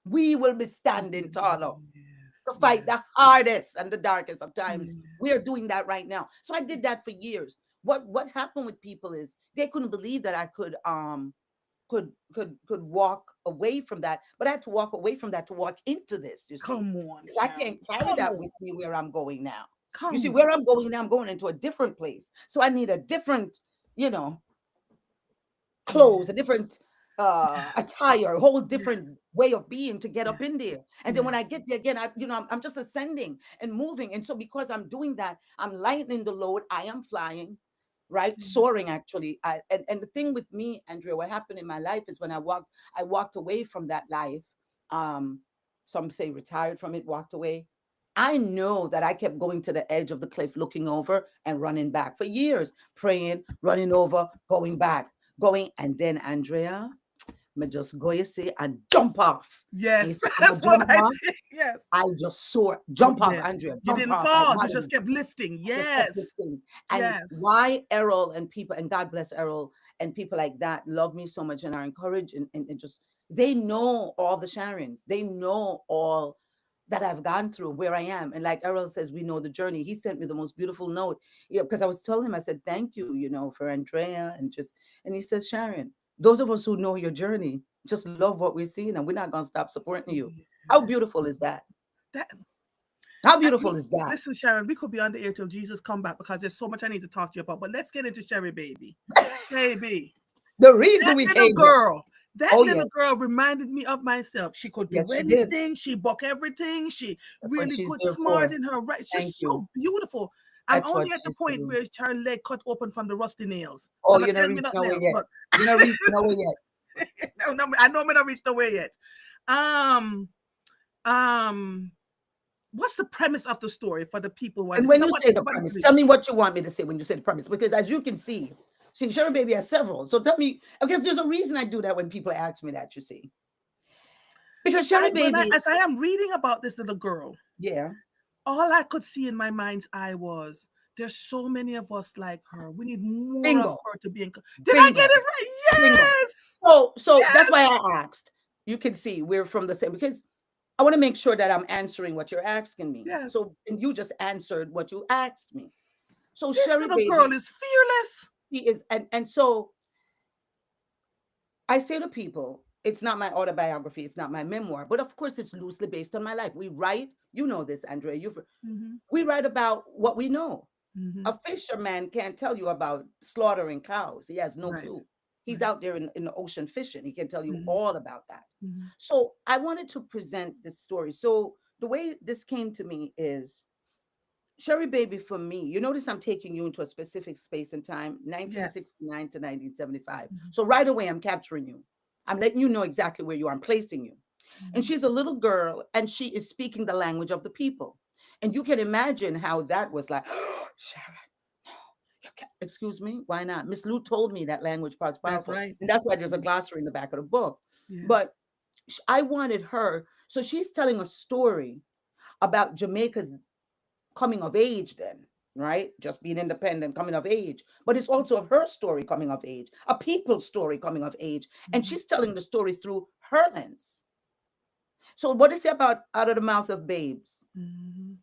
B: we will be standing tall up
A: Yes.
B: to fight
A: Yes.
B: the hardest and the darkest of times. We are
A: Yes.
B: doing that right now. So I did that for years. What happened with people is they couldn't believe that I could walk away from that, but I had to walk away from that to walk into this, you see.
A: Come on,
B: Because I can't
A: Sharon.
B: carry
A: Come
B: that
A: on.
B: with me where I'm going now. You see,
A: Come
B: where
A: on.
B: I'm going now, I'm going into a different place. So I need a different, you know,
A: Yeah.
B: clothes, a different attire, a whole
A: Yeah.
B: different way of being to get
A: Yeah.
B: up in there. And then
A: Yeah.
B: when I get there again, I'm just ascending and moving. And so because I'm doing that, I'm lightening the load. I am flying, right?
A: Yeah.
B: Soaring actually. And the thing with me, Andrea, what happened in my life is when I walked away from that life. Um, some say retired from it, walked away. I know that I kept going to the edge of the cliff, looking over and running back for years, praying, running over, going back, going. And then, Andrea, me just go, you see, and jump off. And you
A: Yes.
B: see, I'm a
A: That's what
B: jump
A: I
B: off.
A: did. Yes.
B: I just soar, jump off,
A: Yes.
B: Andrea,
A: You
B: jump
A: didn't
B: off. I
A: fall. You
B: got
A: just
B: it.
A: kept lifting.
B: I just kept
A: Yes.
B: lifting. And
A: Yes.
B: why Errol and people, and God bless Errol and people like that love me so much and are encouraged and just, they know all the Sharons. They know all that I've gone through, where I am. And like Errol says, we know the journey. He sent me the most beautiful note. Yeah, because I was telling him, I said, thank you, for Andrea and he says, Sharon, those of us who know your journey just love what we're seeing and we're not going to stop supporting you. How
A: Yes.
B: beautiful is that?
A: That
B: How
A: and
B: beautiful is that?
A: listen, Sharon, we could be on the air till Jesus come back because there's so much I need to talk to you about. But let's get into Sherry Baby. Baby.
B: The reason
A: That
B: we
A: little
B: came here.
A: girl, that
B: Oh,
A: little
B: yes.
A: girl reminded me of myself. She could do
B: Yes, she did.
A: anything. She book everything. She
B: That's what
A: really
B: she's
A: good,
B: there
A: smart
B: for.
A: in her right.
B: Thank
A: She's
B: you.
A: so beautiful. I'm
B: That's what
A: only at the
B: she's to
A: point
B: do.
A: where her leg cut open from the rusty nails. So
B: Oh,
A: not
B: you're not
A: tell me
B: reaching
A: nothing
B: nowhere
A: else.
B: yet.
A: But
B: You're not reaching nowhere yet.
A: no, no, I know I'm not reached nowhere yet. Um, um, what's the premise of the story for the people?
B: And
A: Because
B: when
A: I
B: you
A: want
B: say the
A: everybody to
B: premise,
A: read.
B: tell me what you want me to say when you say the premise. Because as you can see, Sherry Baby has several. So tell me, because there's a reason I do that when people ask me that, you see. Because Sherry Baby,
A: As I am reading about this little girl,
B: yeah,
A: all I could see in my mind's eye was there's so many of us like her. We need more of
B: bingo,
A: her to be. Did I get
B: bingo,
A: it right?
B: bingo.
A: Yes.
B: So that's
A: Yes.
B: why I asked. You can see we're from the same because I want to make sure that I'm answering what you're asking me.
A: Yes.
B: So and you just answered what you asked me. So
A: This
B: Sherry
A: little girl
B: Baby,
A: is fearless.
B: she is, and so I say to people, it's not my autobiography, it's not my memoir, but of course it's loosely based on my life. We write, you know this, Andrea. We write about what we know.
A: Mm-hmm.
B: A fisherman can't tell you about slaughtering cows. He has no
A: Right.
B: clue. He's
A: Right.
B: out there in the ocean fishing. He can tell you
A: Mm-hmm.
B: all about that.
A: Mm-hmm.
B: So I wanted to present this story. So the way this came to me is Sherry Baby for me. You notice I'm taking you into a specific space and time,
A: Yes.
B: 1969 to 1975.
A: Mm-hmm.
B: So right away, I'm capturing you. I'm letting you know exactly where you are. I'm placing you. And
A: Mm-hmm.
B: she's a little girl and she is speaking the language of the people. And you can imagine how that was like, Sharon, no, you can't. Excuse me, why not? Miss Lou told me that language part's
A: That's
B: powerful.
A: right.
B: And that's why there's a
A: Yes.
B: glossary in the back of the book.
A: Yes.
B: But I wanted her. So she's telling a story about Jamaica's coming of age then, right? Just being independent, coming of age. But it's also of her story coming of age, a people's story coming of age. And
A: Mm-hmm.
B: she's telling the story through her lens. So what is it about out of the mouth of babes?
A: Mm-hmm.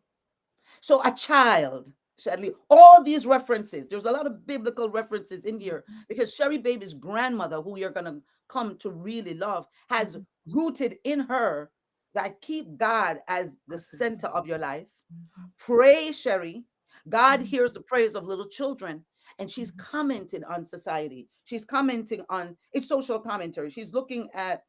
B: So a child, sadly, all these references, there's a lot of biblical references in here because Sherry Baby's grandmother, who you're gonna come to really love, has
A: Mm-hmm.
B: rooted in her that keep God as the
A: That's it.
B: center of your life.
A: Mm-hmm.
B: Pray, Sherry. God
A: Mm-hmm.
B: hears the prayers of little children. And she's
A: Mm-hmm.
B: commenting on society. She's commenting on it's social commentary. She's looking at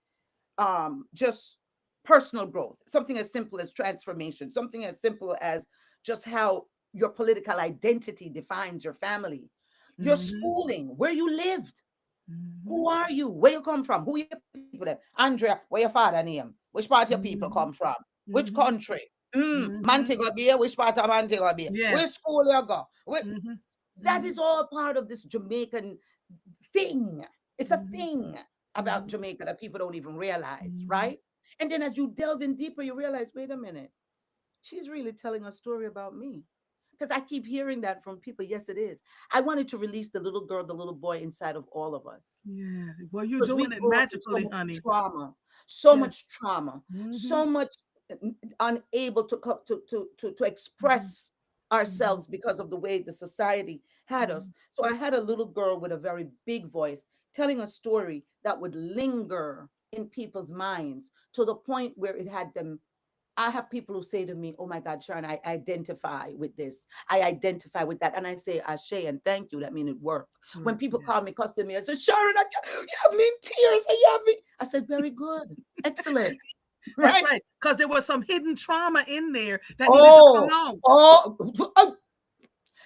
B: just personal growth, something as simple as transformation, something as simple as just how your political identity defines your family, your
A: Mm-hmm.
B: schooling, where you lived,
A: Mm-hmm.
B: who are you, where you come from, who your people there. Andrea, where your father name, which part your people come
A: Mm-hmm.
B: from, which
A: Mm-hmm.
B: country,
A: Mm-hmm.
B: Montego Bay, which part of Montego Bay, which
A: Yes.
B: school you go,
A: Mm-hmm.
B: that
A: Mm-hmm.
B: is all part of this Jamaican thing. It's a
A: Mm-hmm.
B: thing about
A: Mm-hmm.
B: Jamaica that people don't even realize,
A: Mm-hmm.
B: right? And then as you delve in deeper, you realize, wait a minute, she's really telling a story about me. Because I keep hearing that from people. Yes, it is. I wanted to release the little girl, the little boy inside of all of us.
A: Yeah. Well, you're
B: Because we
A: doing it
B: grew up with so
A: magically,
B: much
A: honey.
B: trauma, so
A: Yes.
B: much trauma,
A: Mm-hmm.
B: so much unable to
A: Mm-hmm.
B: express
A: Mm-hmm.
B: ourselves because of the way the society had us. So I had a little girl with a very big voice telling a story that would linger in people's minds to the point where it had them. I have people who say to me, "Oh my God, Sharon, I identify with this. I identify with that." And I say, "Ashe, and thank you. That means it worked." When
A: Work.
B: people
A: Yes.
B: call me, cussing me, I said, "Sharon, you have me in tears. You have me." I said, "Very good. Excellent."
A: That's
B: Right?
A: right. Because there was some hidden trauma in there that needed to come
B: Oh,
A: out.
B: oh, oh.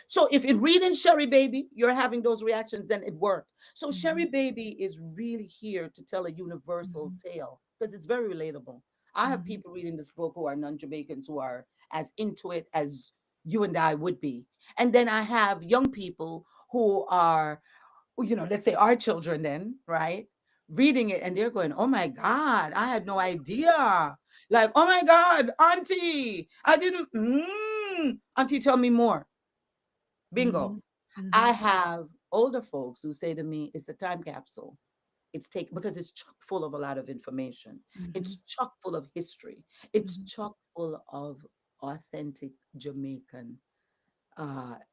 B: So if in reading Sherry Baby, you're having those reactions, then it worked. So
A: Mm-hmm.
B: Sherry Baby is really here to tell a universal
A: Mm-hmm.
B: tale because it's very relatable. I have
A: Mm-hmm.
B: people reading this book who are non-Jamaicans who are as into it as you and I would be. And then I have young people who are, let's say our children then, right? Reading it and they're going, "Oh my God, I had no idea." Like, "Oh my God, Auntie, I didn't, Auntie, tell me more."
A: Mm-hmm.
B: Bingo.
A: Mm-hmm.
B: I have older folks who say to me, "It's a time capsule. It's take because it's chock full of a lot of information.
A: Mm-hmm.
B: It's chock full of history. It's
A: Mm-hmm.
B: chock full of authentic Jamaican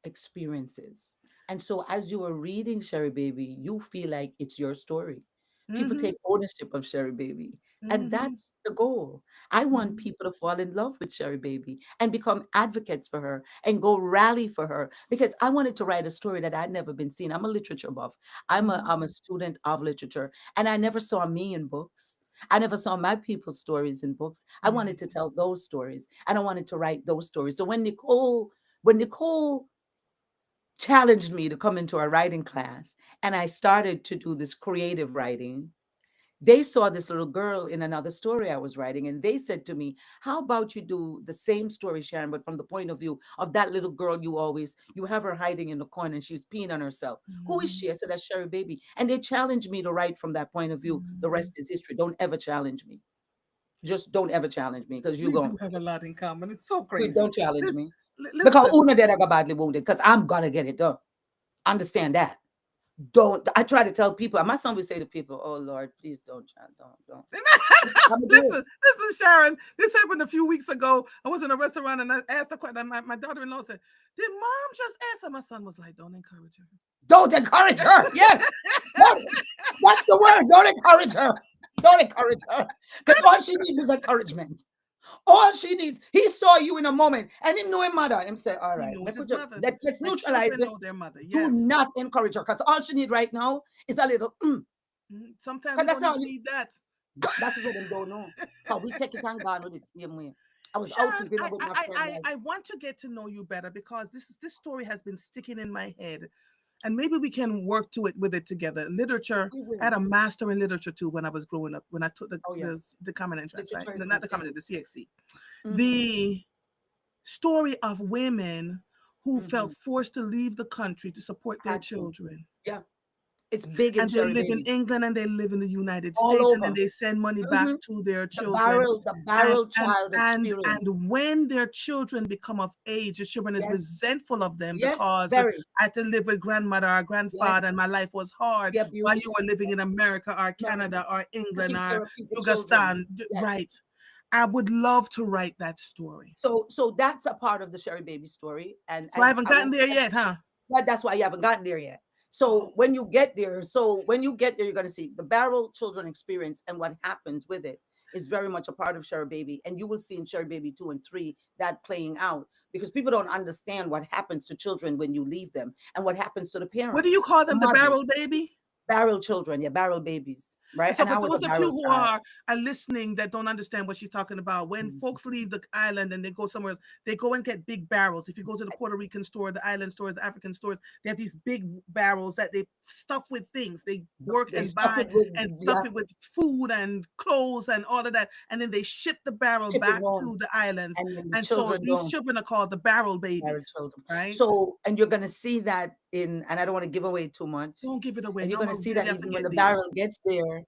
B: experiences." And so, as you are reading Sherry Baby, you feel like it's your story. People
A: Mm-hmm.
B: take ownership of Sherry Baby. And
A: Mm-hmm.
B: that's the goal. I want
A: Mm-hmm.
B: people to fall in love with Sherry Baby and become advocates for her and go rally for her because I wanted to write a story that I'd never been seen. I'm a literature buff. I'm a,
A: Mm-hmm.
B: I'm a student of literature and I never saw me in books. I never saw my people's stories in books. I
A: Yeah.
B: wanted to tell those stories and I wanted to write those stories. So when Nicole challenged me to come into a writing class and I started to do this creative writing, they saw this little girl in another story I was writing, and they said to me, "How about you do the same story, Sharon, but from the point of view of that little girl you have her hiding in the corner and she's peeing on herself. Who is
A: Mm-hmm.
B: she?" I said, "That's Sherry Baby." And they challenged me to write from that point of view. The
A: Mm-hmm.
B: rest is history. Don't ever challenge me. Just don't ever challenge me because
A: We do have a lot in common. It's so crazy.
B: don't challenge
A: Listen,
B: me. Because
A: listen.
B: Una did I got badly wounded because I'm gonna get it done. Understand that. Don't I try to tell people, and my son would say to people, "Oh Lord, please don't. I'm gonna do it."
A: Listen, Sharon. This happened a few weeks ago. I was in a restaurant and I asked a question. My daughter-in-law said, "Did mom just answer?" My son was like, "Don't encourage her."
B: Don't encourage her. Yes. Don't- That's the word. Don't encourage her. Don't encourage her. Because all she needs is encouragement. All she needs, he saw you in a moment, and him know him mother. Him say, all
A: He
B: right,
A: knows
B: make we
A: his
B: just
A: mother.
B: let's
A: And
B: neutralize
A: children
B: it.
A: know their mother.
B: Do
A: Yes.
B: not encourage her, because all she need right now is a little.
A: Sometimes
B: Because
A: you
B: that's
A: don't
B: all.
A: even need that.
B: That's what them don't know. Cause we take it and gone with it same way. I was out to
A: Sharon,
B: dinner with my friend.
A: I want to get to know you better because this story has been sticking in my head, and maybe we can work to it with it together. Literature.
B: We
A: I had
B: will.
A: a master in literature too when I was growing up. When I took
B: Oh yeah,
A: the common entrance, right?
B: literature is
A: No,
B: my
A: not the common,
B: thing.
A: the CXC.
B: Mm-hmm.
A: The story of women who
B: Mm-hmm.
A: felt forced to leave the country to support their
B: Had to.
A: children,
B: Yeah, it's big in
A: and they
B: Sherry
A: live in
B: Baby.
A: England and they live in the United
B: All
A: States, and then
B: over.
A: they send money back
B: Mm-hmm.
A: to their
B: The
A: children.
B: barrel, the
A: And
B: barrel
A: and
B: child
A: and
B: experience.
A: and when their children become of age, the children is
B: Yes,
A: resentful of them
B: yes,
A: because
B: very.
A: I had to live with grandmother or grandfather,
B: Yes,
A: and my life was hard
B: the
A: while you were
B: abuse.
A: living in America or
B: America,
A: Canada or England
B: taking
A: or
B: care of people, children.
A: Yugoslav.
B: Yes.
A: Right. I would love to write that story.
B: So that's a part of the Sherry Baby story, and
A: So I haven't
B: I
A: gotten
B: won't.
A: there yet, huh?
B: But that's why you haven't gotten there yet.
A: Oh,
B: So when you get there, you're going to see the barrel children experience, and what happens with it is very much a part of Sherry Baby, and you will see in Sherry Baby 2 and 3 that playing out, because people don't understand what happens to children when you leave them, and what happens to the
A: what do you
B: parents,
A: call
B: the
A: them? The
B: mothers,
A: barrel baby?
B: barrel children, yeah, barrel babies, right?
A: And so,
B: And
A: for
B: I was a
A: those of you
B: barrel
A: who
B: child.
A: are listening that don't understand what she's talking about, when
B: Mhm.
A: folks leave the island and they go somewhere else, they go and get big barrels. If you go to the Puerto Rican store, the island stores, the African stores, they have these big barrels that they stuff with things. They work
B: They
A: and
B: stuff
A: buy
B: it with,
A: and stuff
B: yeah,
A: it with food and clothes and all of that, and then they ship the barrel
B: chip it
A: back
B: home,
A: to the islands.
B: and then the
A: And so
B: children
A: these
B: don't.
A: children are called the barrel
B: Married
A: babies,
B: children.
A: right?
B: So, and you're going to see that and I don't want to give away too much.
A: Don't give it away.
B: And you're
A: No, I'm
B: going to
A: gonna
B: see
A: really
B: that
A: have to
B: even when
A: get
B: the
A: there
B: barrel gets there,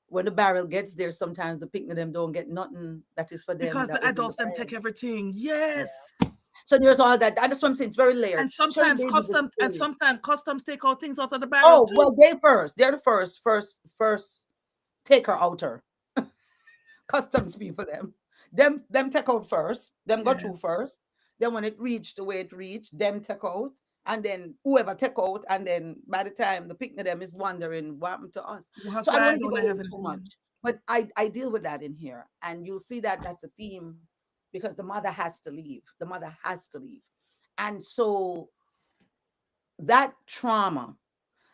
B: when the barrel gets there, sometimes the picnic them don't get nothing that is for them
A: because
B: that
A: the
B: was in the
A: adults them
B: barrel.
A: take everything.
B: Yeah.
A: Yes.
B: So there's all that. That's what I'm saying. It's very layered.
A: And
B: Cherry
A: sometimes
B: Baby the
A: customs
B: story.
A: take out things out of the barrel
B: Oh, well,
A: too.
B: they first. They're the first taker outer. Customs people them take out first, them go through
A: Yes.
B: first, then when it reached the way it reached, them take out, and then whoever take out, and then by the time the picnic them is wondering what happened to us. So I don't
A: Why
B: want to give
A: don't I
B: away
A: have it?
B: too
A: Yeah.
B: much, but I deal with that in here, and you'll see that that's a theme, because the mother has to leave, and so that trauma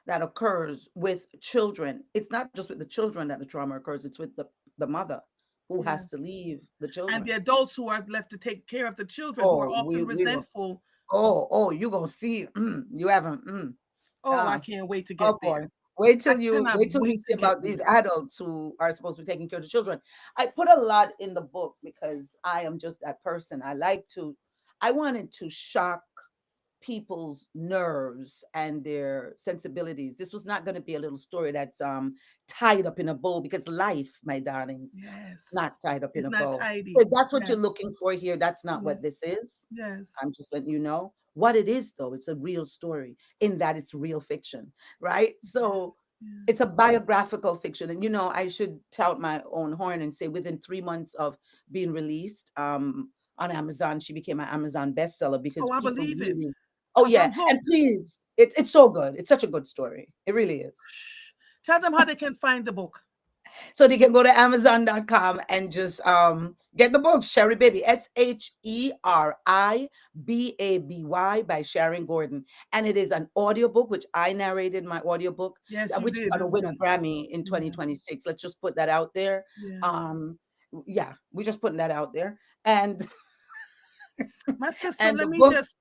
B: that occurs with children, it's not just with the children that the trauma occurs, it's with the mother who has to
A: Yes.
B: leave the
A: And
B: children.
A: the adults who are left to take care of the children who are
B: Oh,
A: often
B: we will.
A: resentful.
B: Oh, you gonna see. You haven't.
A: Oh, I
B: Uh,
A: can't wait to
B: oh
A: get there.
B: boy.
A: I cannot
B: Wait till you
A: wait
B: see
A: to get
B: about these
A: there.
B: adults who are supposed to be taking care of the children. I put a lot in the book because I am just that person. I wanted to shock people's nerves and their sensibilities. This was not going to be a little story that's tied up in a bow, because life, my darlings, not
A: Yes.
B: tied up in
A: It's
B: a
A: not
B: bow. So
A: tidy.
B: if that's what
A: Yes.
B: you're looking for here, that's not what
A: Yes.
B: this is.
A: Yes.
B: I'm just letting you know what it is, though. It's a real story in that it's real fiction, right? So
A: Yes. Yes.
B: it's a biographical fiction. And, I should tout my own horn and say within 3 months of being released on Amazon, she became an Amazon bestseller, because
A: Oh, I
B: people
A: believe it.
B: really, oh,
A: Because
B: yeah.
A: I'm
B: And
A: hooked.
B: please, it's so good. It's such a good story. It really is.
A: Tell them how they can find the book.
B: So they can go to Amazon.com and just get the book, Sherry Baby, Sheribby by Sharon Gordon. And it is an audiobook, which I narrated my audiobook,
A: Yes, you
B: which is
A: did.
B: going to
A: This is
B: win a
A: good.
B: Grammy in
A: Yeah.
B: 2026. Let's just put that out there.
A: Yeah.
B: Um, yeah, we're just putting that out there. And
A: My sister,
B: and
A: let
B: the
A: me
B: book
A: just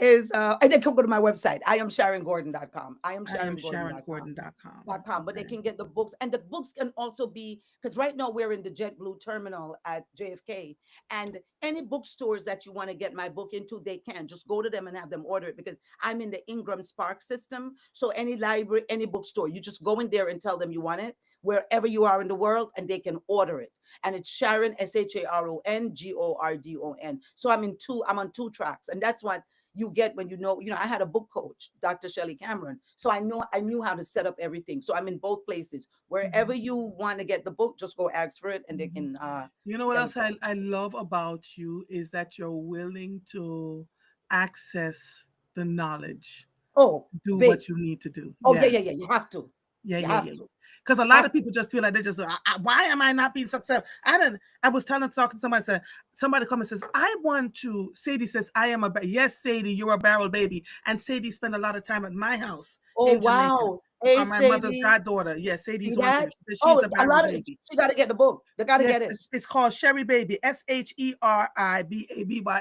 B: is and they can go to my website. I am SharonGordon.com. I am
A: I am
B: SharonGordon.com.
A: SharonGordon.com.
B: But they
A: Okay.
B: can get the books, and the books can also be, because right now we're in the JetBlue terminal at JFK, and any bookstores that you want to get my book into, they can just go to them and have them order it, because I'm in the Ingram Spark system. So any library, any bookstore, you just go in there and tell them you want it wherever you are in the world, and they can order it. And it's Sharon, SharonGordon. So I'm on two tracks, and that's what you get when I had a book coach, Dr. Shelley Cameron. So I knew how to set up everything. So I'm in both places. Wherever
A: Mhm.
B: you want to get the book, just go ask for it, and they
A: Mhm.
B: can
A: You know what
B: get it
A: else
B: for you.
A: I love about you is that you're willing to access the knowledge
B: Oh,
A: to do
B: babe.
A: what you need to do.
B: Oh, yeah,
A: Yes.
B: yeah, yeah. You have to.
A: Yeah,
B: You
A: yeah,
B: have
A: yeah.
B: to.
A: Because a lot
B: Have
A: of
B: to.
A: people just feel like they just, why am I not being successful? I was talking to somebody, said, somebody come and says, I want to, Sadie says, I am yes, Sadie, you're a barrel baby. And Sadie spent a lot of time at my house
B: Oh
A: in Jamaica.
B: wow. Hey
A: My mother's
B: Sadie.
A: goddaughter. Yes,
B: See
A: Sadie's one too.
B: that?
A: She says she's
B: Oh,
A: a
B: a
A: barrel
B: lot of
A: baby.
B: she gotta get the book. They gotta get
A: Yes,
B: it.
A: it's called Sherry Baby, SHERIBABY.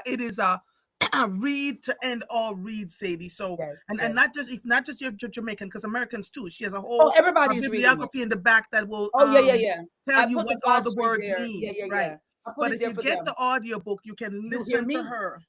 A: It is a read to end all read, Sadie. So
B: Yes,
A: and
B: yes.
A: not just if not just your Jamaican, because Americans too. She has a
B: Oh,
A: whole
B: everybody's reading it.
A: bibliography in the back that will
B: Oh yeah, yeah, yeah.
A: tell
B: I
A: you
B: put the
A: what all the
B: glossary
A: words
B: there. Yeah,
A: mean,
B: yeah,
A: right?
B: yeah. I put
A: But
B: it
A: if
B: there
A: you
B: for
A: get
B: them.
A: the audiobook, you can
B: You hear
A: listen to
B: me?
A: her.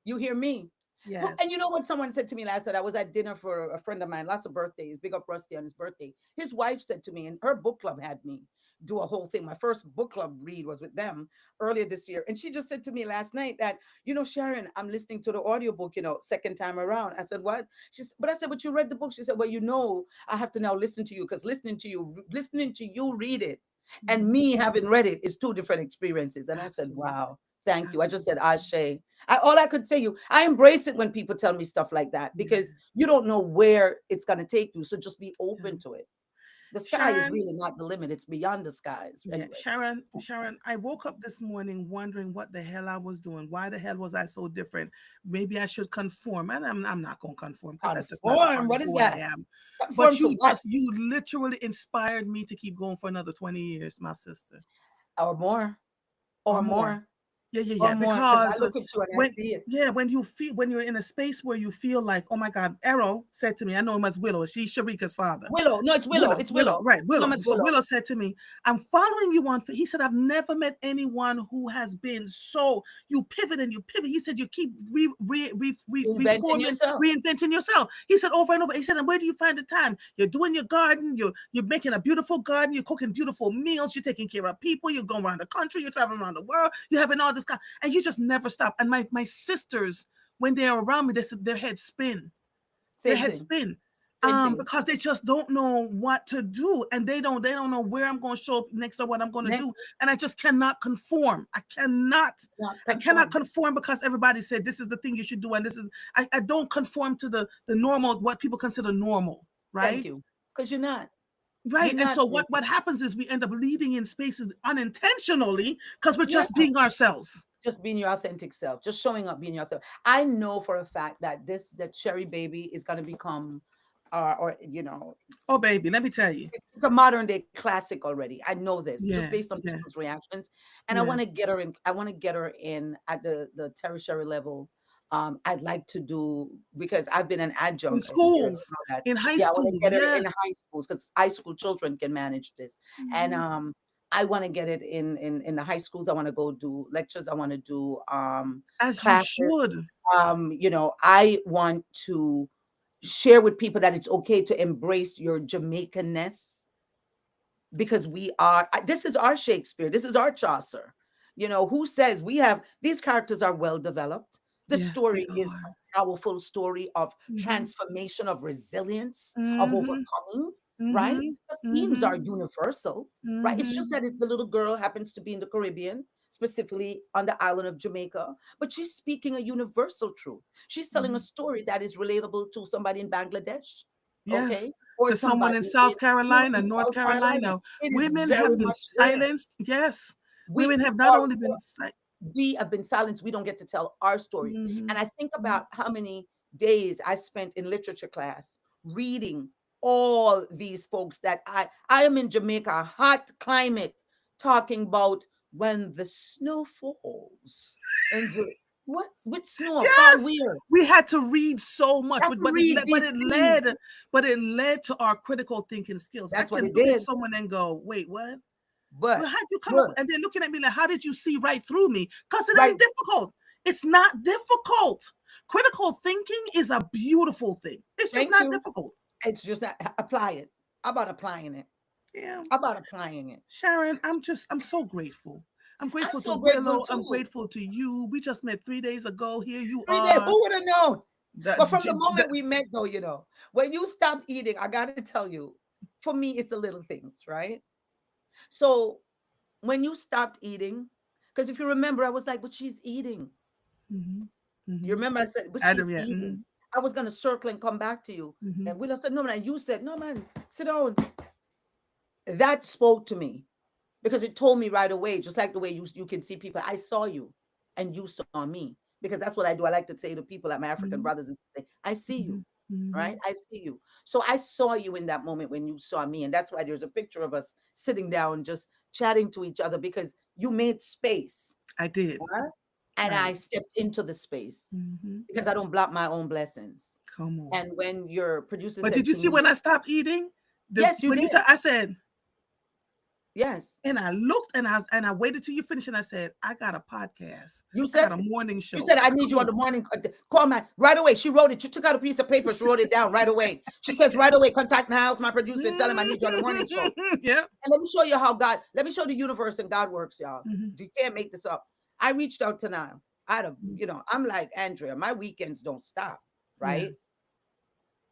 B: You hear me? And
A: Yes.
B: you know what someone said to me last night? I was at dinner for a friend of mine, lots of birthdays, big up Rusty on his birthday. His wife said to me, and her book club had me do a whole thing. My first book club read was with them earlier this year. And she just said to me last night that, Sharon, I'm listening to the audiobook, second time around. I said, what? But I said, but you read the book. She said, well, I have to now listen to you because listening to you read it and
A: Mhm.
B: me having read it is two different experiences. And I said,
A: Absolutely.
B: wow, thank you. I just said,
A: Absolutely.
B: Ashe. All I could say I embrace it when people tell me stuff like that
A: Yeah.
B: because you don't know where it's going to take you. So just be
A: Yeah.
B: open to it. The sky is
A: Sharon,
B: really not the limit. It's beyond the skies.
A: yeah,
B: Anyway.
A: Sharon, I woke up this morning wondering what the hell I was doing. Why the hell was I so different? Maybe I should conform. And I'm not going to conform because that's just not a
B: Conform.
A: part of
B: What is
A: who I
B: that?
A: am. But
B: Conform to what?
A: you literally inspired me to keep going for another 20 years, my sister,
B: Or more.
A: or
B: Or
A: more.
B: more.
A: Yeah, yeah,
B: Or
A: yeah.
B: more. Because I
A: Because
B: look at you and I
A: when
B: see it.
A: when you feel when you're in a space where you feel like, oh my God, Errol said to me, I know him as Willow. She's Sharika's father.
B: Willow. No, it's Willow. It's Willow.
A: Right,
B: Name
A: Willow.
B: is
A: So
B: Willow.
A: Willow said to me, I'm following you on. He said, I've never met anyone who has been so, you pivot and you pivot. He said, you keep
B: Inventing
A: reforming,
B: yourself.
A: reinventing yourself. He said, over and over. He said, and where do you find the time? You're doing your garden. You're making a beautiful garden. You're cooking beautiful meals. You're taking care of people. You're going around the country. You're traveling around the world. You're having all this kind, and you just never stop. And my sisters, when they're around me, their heads spin. Their
B: Same
A: heads
B: thing.
A: spin.
B: Same thing.
A: Because they just don't know what to do, and they don't know where I'm going to show up next or what I'm going to
B: Next,
A: do, and I just cannot conform.
B: not
A: I cannot
B: conform.
A: conform because everybody said this is the thing you should do, and this is I don't conform to the normal, what people consider normal,
B: Thank
A: right?
B: you. Because you're not. You're
A: Right. And
B: not.
A: so
B: Thank
A: what
B: you.
A: happens is we end up leading in spaces unintentionally because we're
B: Yeah.
A: just being ourselves.
B: Just being your authentic self, just showing up, being your authentic. I know for a fact that that Cherry Baby is going to become, or
A: Oh baby, let me tell you.
B: it's a modern day classic already. I know this just
A: Yeah,
B: based on
A: yeah,
B: people's reactions, and I want to
A: yes.
B: get her in. I want to get her in at the tertiary level. I'd like to do because I've been an
A: In
B: adjunct. I think you already
A: schools,
B: know that.
A: in high
B: Yeah, I want to
A: schools,
B: get her in
A: yes.
B: high schools because high school children can manage this, and
A: Mhm.
B: I want to get it in the high schools. I want to go do lectures. I want to do
A: As you
B: classes.
A: should.
B: I want to share with people that it's okay to embrace your Jamaicanness because this is our Shakespeare, this is our Chaucer. Who says we have these characters are well developed. The
A: Yes, they
B: story is
A: are.
B: a powerful story of
A: Mhm.
B: transformation, of resilience, of
A: Mhm.
B: overcoming, right?
A: Mhm.
B: The themes are
A: Mhm.
B: universal, right? It's just
A: Mhm.
B: that the little girl happens to be in the Caribbean, specifically on the island of Jamaica, but she's speaking a universal truth. She's telling a
A: Mhm.
B: story that is relatable to somebody in Bangladesh,
A: Yes.
B: okay, or
A: To someone in
B: somebody in
A: South Carolina,
B: in
A: North
B: South Carolina.
A: Carolina,
B: It is
A: women
B: very
A: have been
B: much there.
A: silenced. Yes.
B: We
A: Women have not
B: are
A: only been
B: we have been silenced. We don't get to tell our stories. And
A: Mhm.
B: I think
A: Mhm.
B: about how many days I spent in literature class reading all these folks that I am in Jamaica, hot climate, talking about when the snow falls. And what? Which snow? Fall
A: Yes.
B: where?
A: We had to read so much,
B: I have to read these things.
A: but it led to our critical thinking skills. I
B: That's what
A: can
B: it
A: look at
B: did.
A: someone and go, "Wait, what? Well,
B: But
A: how'd you come up
B: but
A: with?" And they're looking at me like, "How did you see right through me?" Because it
B: right.
A: ain't difficult. It's not difficult. Critical thinking is a beautiful thing. It's just
B: Thank
A: not
B: you.
A: difficult.
B: It's just that apply it. How about applying it?
A: Yeah.
B: How about applying it?
A: Sharon, I'm so grateful. I'm
B: I'm
A: grateful to
B: so grateful
A: Willow. I'm
B: too.
A: grateful to you. We just met 3 days ago. Here you
B: 3 days,
A: are.
B: who would have known?
A: The,
B: But from the
A: the,
B: moment we met, though, when you stop eating, I got to tell you, for me, it's the little things, right? So when you stopped eating, because if you remember, I was like, but she's eating.
A: mm-hmm,
B: You
A: mm-hmm.
B: remember I said, but
A: Adam,
B: she's
A: yeah.
B: eating.
A: Mm-hmm,
B: I was going to circle and come back to you.
A: mm-hmm.
B: And Willa said, no, man. You said, no, man, sit down. that spoke to me because it told me right away, just like the way you can see people. I saw you and you saw me, because that's what I do. I like to say to people, like my African
A: Mhm,
B: brothers and sisters, I see you.
A: mhm,
B: Right?
A: mhm.
B: I see you. So I saw you in that moment when you saw me. And that's why there's a picture of us sitting down, just chatting to each other, because you made space.
A: I did.
B: Right? And
A: Right.
B: I stepped into the space
A: Mhm.
B: because I don't block my own blessings.
A: Come on.
B: And when your producer
A: But
B: said
A: did you
B: to
A: see
B: me,
A: when I stopped eating?
B: yes, you
A: When you
B: did.
A: said, I said,
B: Yes.
A: and I looked and I waited till you finished and I said, I got a podcast.
B: You
A: I got
B: said
A: a morning
B: you
A: show.
B: said
A: I
B: I
A: said,
B: need
A: come
B: you on the
A: on.
B: morning. Call my right away. She wrote it. She took out a piece of paper. She wrote it down right away. She says right away, contact Niles, my producer, and tell him I need you on the morning show.
A: Yeah.
B: And let me show you how God, let me show the universe and God works, y'all.
A: Mhm.
B: You can't make this up. I reached out to Niall. I had a, I'm like Andrea, my weekends don't stop,
A: Yeah.
B: right?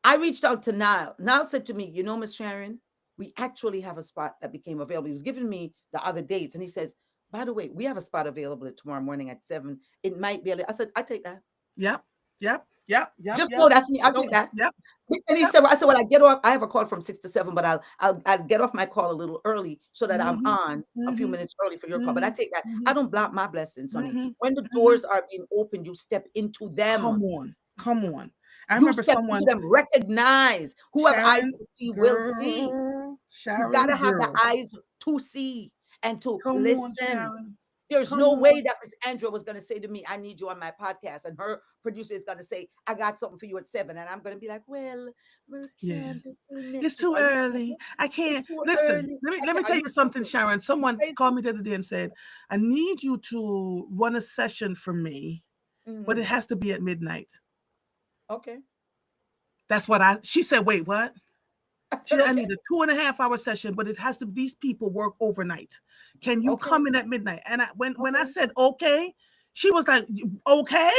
B: I reached out to Niall. Niall said to me, Miss Sharon, we actually have a spot that became available. He was giving me the other dates, and he says, by the way, we have a spot available tomorrow morning at 7. It might be I said, I take that.
A: Yep. Yep. Yep. Yep.
B: Just
A: Yep.
B: know that's me. I'll
A: Nope.
B: take that.
A: Yep.
B: And he
A: Yep.
B: said, well, I said, well, I get off. I have a call from 6 to 7, but I'll get off my call a little early so that I'm
A: Mhm.
B: on a few
A: Mhm.
B: minutes early for your call. But I
A: Mhm.
B: take that. I
A: Mhm.
B: don't block my blessings, honey.
A: Mhm.
B: When the
A: Mhm.
B: doors are being opened, you step into them.
A: Come on. Come on. I
B: You
A: remember
B: step into
A: someone,
B: them. Recognize. Who have eyes
A: Sharon,
B: to see will see.
A: girl,
B: You got
A: Sharon,
B: to have the
A: girl.
B: eyes to see and to
A: Come on,
B: listen.
A: Sharon.
B: There's
A: Come
B: no way
A: on.
B: that Miss Andrea was going to say to me, I need you on my podcast. And her producer is going to say, I got something for you at 7. And I'm going to be like, well, we
A: Yeah.
B: can't do it
A: It's
B: next week.
A: too
B: Are you
A: early.
B: crazy?
A: I
B: It's
A: can't.
B: too
A: Listen,
B: early.
A: let me
B: I
A: let me
B: can't. Are
A: tell
B: you
A: you something,
B: crazy?
A: Sharon.
B: Are you
A: Someone called
B: crazy?
A: me the other day and said, I need you to run a session for me, but it
B: Hmm.
A: has to be at midnight.
B: Okay.
A: That's what she said, wait, what?
B: I
A: She
B: said,
A: said, I
B: okay.
A: need a 2.5 hour session, but it has to, these people work overnight. Can you
B: Okay.
A: come in at midnight? And when I
B: Okay.
A: said okay, she was like, okay.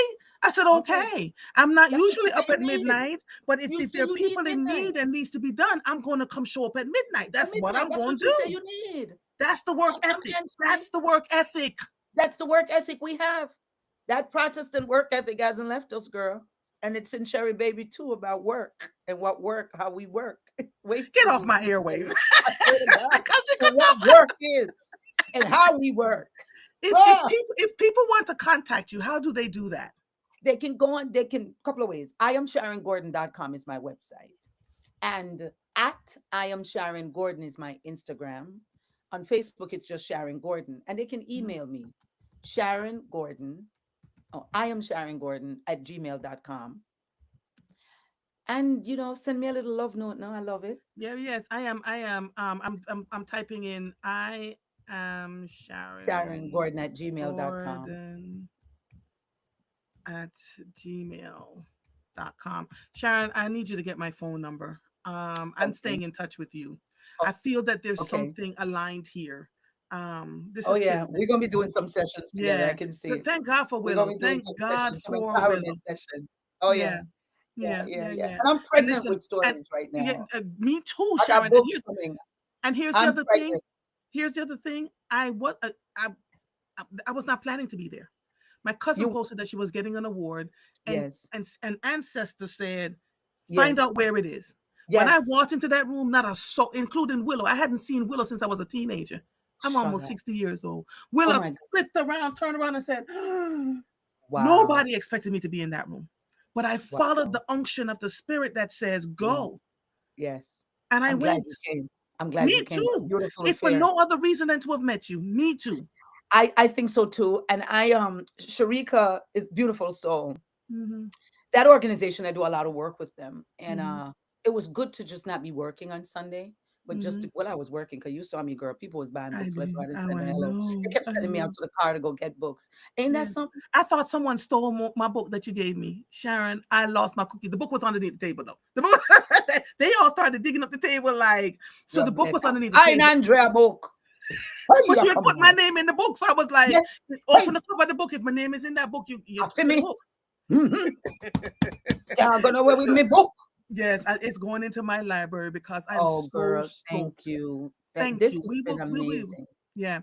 A: I said,
B: Okay.
A: okay. I'm not
B: That's what you
A: usually
B: say
A: up
B: you
A: at
B: need.
A: midnight, but if,
B: You
A: if
B: say
A: there are
B: you need
A: people in
B: midnight.
A: need and needs to be done, I'm going to come show up at midnight.
B: At
A: That's what
B: midnight.
A: I'm
B: That's
A: going
B: what
A: to
B: you say
A: do.
B: you need.
A: That's the work
B: I'm
A: ethic.
B: hands free.
A: That's the work ethic.
B: That's the work ethic we have. That Protestant work ethic hasn't left us, girl. And it's in Cherry Baby too about work and what work, how we work. Wait
A: Get
B: till
A: off
B: you
A: my
B: see.
A: airwaves.
B: I swear to God.
A: Because it
B: And
A: could
B: what
A: not.
B: work is and how we work.
A: If, if
B: Ah,
A: people if people want to contact you, how do they do that?
B: they can go on, they can, couple of ways. IamSharonGordon.com is my website. And at I am Sharon Gordon is my Instagram. On Facebook, it's just Sharon Gordon. And they can email me, Sharon Gordon. Oh, I am Sharon Gordon at gmail.com. And send me a little love note. No, I love it.
A: Yeah, yes, I am. I am. I'm typing in. I am
B: Sharon
A: Sharon
B: Gordon at gmail.com.
A: Gordon at gmail.com. Sharon, I need you to get my phone number. I'm
B: Okay.
A: staying in touch with you. I
B: Oh,
A: feel that there's
B: okay.
A: something aligned here. This
B: Oh
A: is
B: yeah.
A: listen.
B: We're gonna be doing some sessions together. I
A: Yeah.
B: can see it.
A: Thank God for
B: We're gonna
A: Willow.
B: be doing
A: Thank
B: some
A: God
B: sessions, some
A: for Willow.
B: empowerment sessions. Oh yeah.
A: Yeah.
B: Yeah,
A: Yeah.
B: yeah,
A: Yeah.
B: yeah.
A: Yeah.
B: And I'm
A: And
B: pregnant
A: listen.
B: with
A: And
B: stories right
A: yeah,
B: now.
A: me too,
B: I got
A: Sharon.
B: books coming.
A: And here's the
B: I'm
A: other thing.
B: pregnant.
A: Here's the other thing. I was not planning to be there. My cousin
B: You
A: posted that she was getting an award, and
B: yes,
A: an ancestor said, "Find
B: yes,
A: out where it is." When I
B: yes.
A: walked into that room, not a soul, including Willow. I hadn't seen Willow since I was a teenager. I'm
B: Shut
A: almost
B: up.
A: 60 years old.
B: Oh
A: Willow
B: my God.
A: flipped around, turned around, and said,
B: Wow.
A: "Nobody expected me to be in that room." But I followed
B: Wow.
A: the unction of the spirit that says,
B: Yes.
A: "Go."
B: Yes.
A: And I
B: I'm glad
A: went.
B: you came. I'm glad
A: Me
B: you came. What a
A: too.
B: beautiful
A: If for
B: affair.
A: no other reason than to have met you. Me too.
B: I think so too. And Sharika is beautiful soul.
A: Mm-hmm.
B: That organization, I do a lot of work with them. And
A: Mm-hmm.
B: it was good to just not be working on Sunday, but just
A: Mm-hmm.
B: I was working because you saw me, girl. People was buying
A: I
B: books left,
A: did.
B: right, and
A: Oh,
B: center.
A: I
B: Hello.
A: know.
B: They kept
A: I
B: sending me out
A: know.
B: to the car to go get books. Ain't that
A: Yeah.
B: something?
A: I thought someone stole my book that you gave me. Sharon, I lost my cookie. The book was underneath the table, though. The book, they all started digging up the table like, so
B: You
A: the book was
B: better.
A: underneath the
B: I in
A: table.
B: Andrea book. Hey,
A: But
B: you
A: you had
B: come
A: put my
B: on.
A: name in the book. So I was like,
B: Yes.
A: open
B: Hey,
A: the cover of the book. If my name is in that book, you
B: after
A: took the
B: me.
A: book.
B: Mm-hmm. Can't go nowhere with me book.
A: Yes, it's going into my library because I'm
B: Oh,
A: so
B: girl, thank
A: stoked.
B: you. That
A: Thank
B: this
A: you.
B: has been
A: We will.
B: amazing.
A: Yeah.